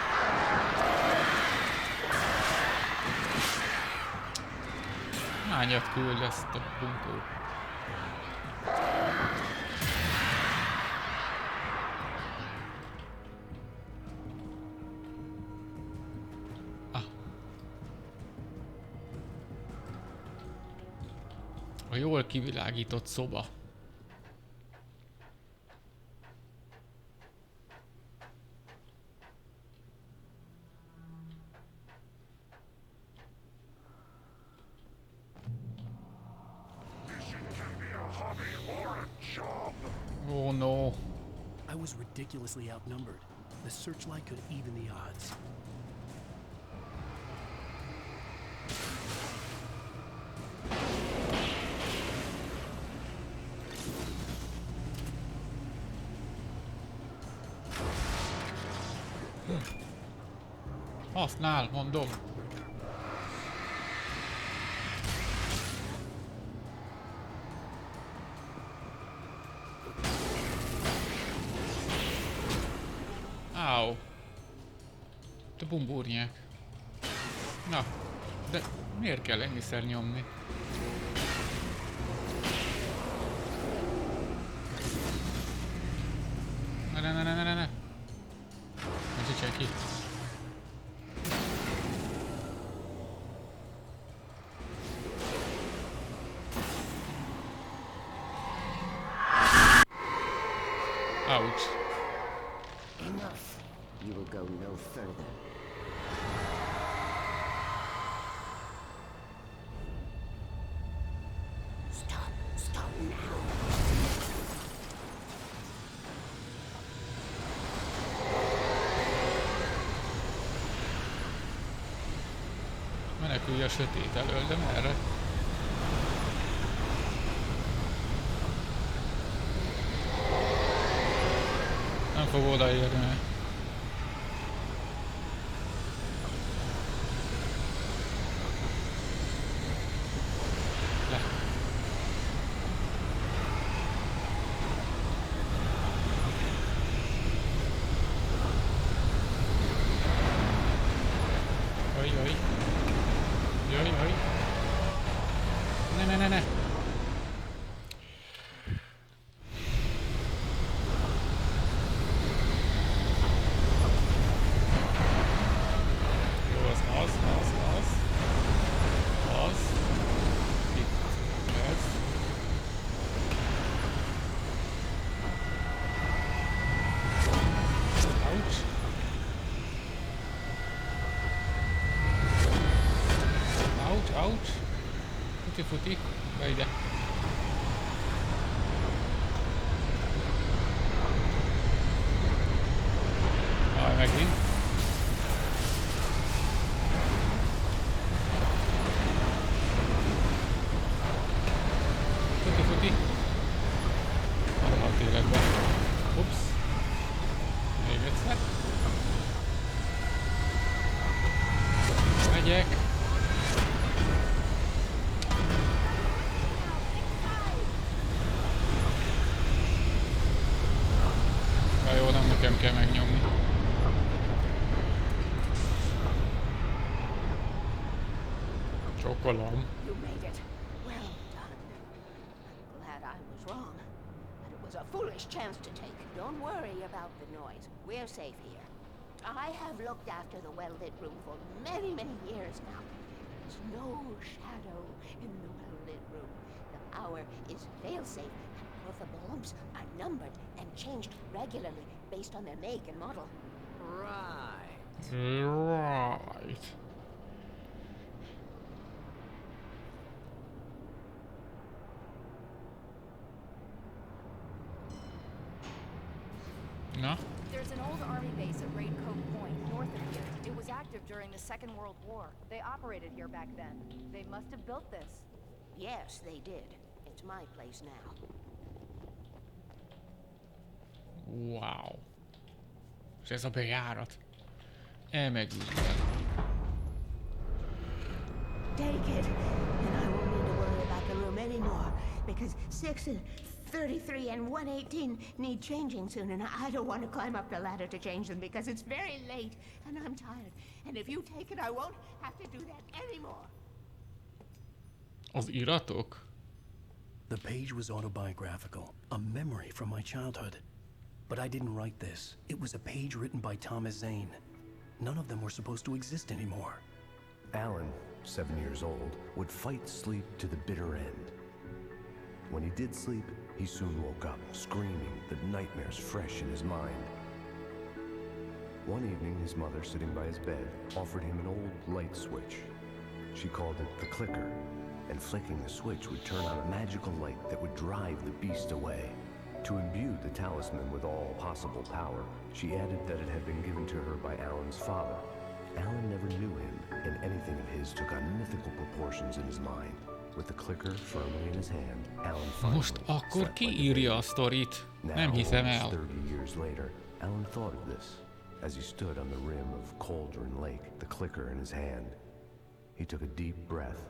Hányat küld ezt a bunkó? A jól kivilágított szoba. Oh no. I was ridiculously outnumbered. The searchlight could even the odds. Használ, mondom. Áó. Te bumbúrnyák. Na, de miért kell ennyiszer nyomni? Ne. Ne csicselj ki. Ouch. Enough. You will go no further. Stop now. Menekülj a sötét elől, de merre? Nem fog odaérni. Le. Jaj. Ne. Ouch. Futi. Be ide. Jaj, megint. Futi. Harmadt életben. Ups. Még egyszer. Megyek. Jó, nem nekem kell megnyomni. Csókolom. You made it. Well done. I'm glad I was wrong. But it was a foolish chance to take. Don't worry about the noise. We're safe here. I have looked after the well-lit room for many years now. There's no shadow in the well-lit room. The power is fail-safe. All the bulbs are numbered and changed regularly based on their make and model. Right. Right. No? There's an old army base at Raincoat Point, north of here. It was active during the Second World War. They operated here back then. They must have built this. Yes, they did. It's my place now. Wow. És ez a bejárat. Elmegvizsgál. Take it, and I won't need to worry about the room anymore, because 6 and 33 and 118 need changing soon, and I don't want to climb up the ladder to change them because it's very late, and I'm tired. And if you take it, I won't have to do that anymore. Az iratok? The page was autobiographical, a memory from my childhood. But I didn't write this. It was a page written by Thomas Zane. None of them were supposed to exist anymore. Alan, 7 years old, would fight sleep to the bitter end. When he did sleep, he soon woke up, screaming, the nightmares fresh in his mind. One evening, his mother, sitting by his bed, offered him an old light switch. She called it the clicker, and flicking the switch would turn on a magical light that would drive the beast away. To imbue the talisman with all possible power, she added that it had been given to her by Alan's father. Alan never knew him, and anything of his took on mythical proportions in his mind. With the clicker firmly in his hand, Alan finally Most akkor kiírja a sztorit? Nem hiszem el. 30 years later, Alan thought of this. As he stood on the rim of Cauldron Lake, the clicker in his hand, he took a deep breath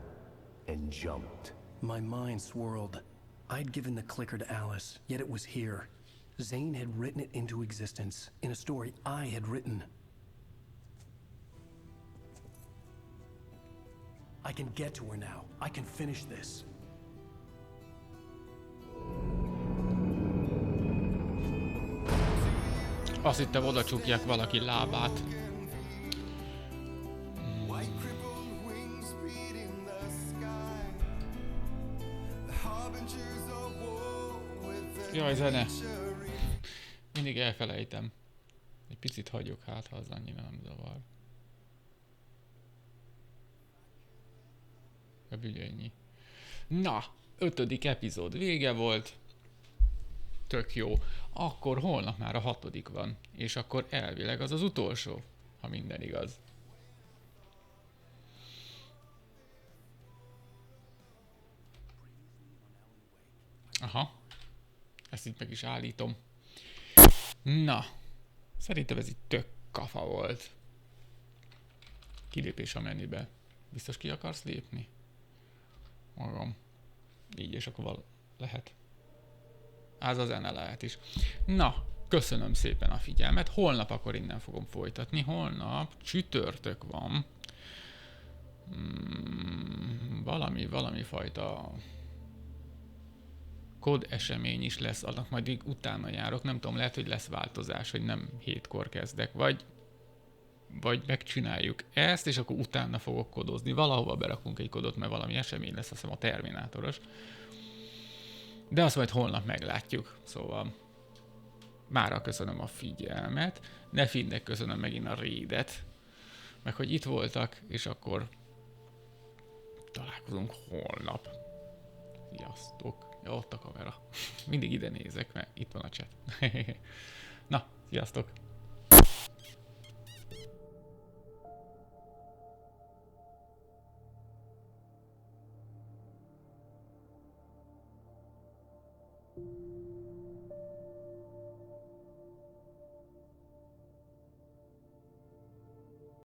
and jumped. My mind swirled. I'd given the clicker to Alice, yet it was here. Zane had written it into existence, in a story I had written. I can get to her now. I can finish this. Azt hittem, oda csukják valaki lábát. Jaj, zene. Mindig elfelejtem. Egy picit hagyok, hát ha az annyira nem zavar. Ennyi. Na, 5. epizód vége volt. Tök jó. Akkor holnap már a 6. van. És akkor elvileg az az utolsó, ha minden igaz. Aha. Ezt itt meg is állítom. Na. Szerintem ez itt tök kafa volt. Kilépés a menübe. Biztos ki akarsz lépni? Magam. Így, és akkor lehet. Az a zene lehet is. Na, köszönöm szépen a figyelmet. Holnap akkor innen fogom folytatni. Holnap csütörtök van. Valami fajta kód esemény is lesz, annak majd utána járok. Nem tudom, lehet, hogy lesz változás, hogy nem 7-kor kezdek, vagy megcsináljuk ezt, és akkor utána fogok kodozni. Valahova berakunk egy kodot, mert valami esemény lesz, azt hiszem a Terminátoros. De azt majd holnap meglátjuk. Szóval mára köszönöm a figyelmet. Nefinnek köszönöm megint a raidet. Meg hogy itt voltak, és akkor találkozunk holnap. Sziasztok. Ja, ott a kamera. Mindig ide nézek, mert itt van a chat. Na, sziasztok.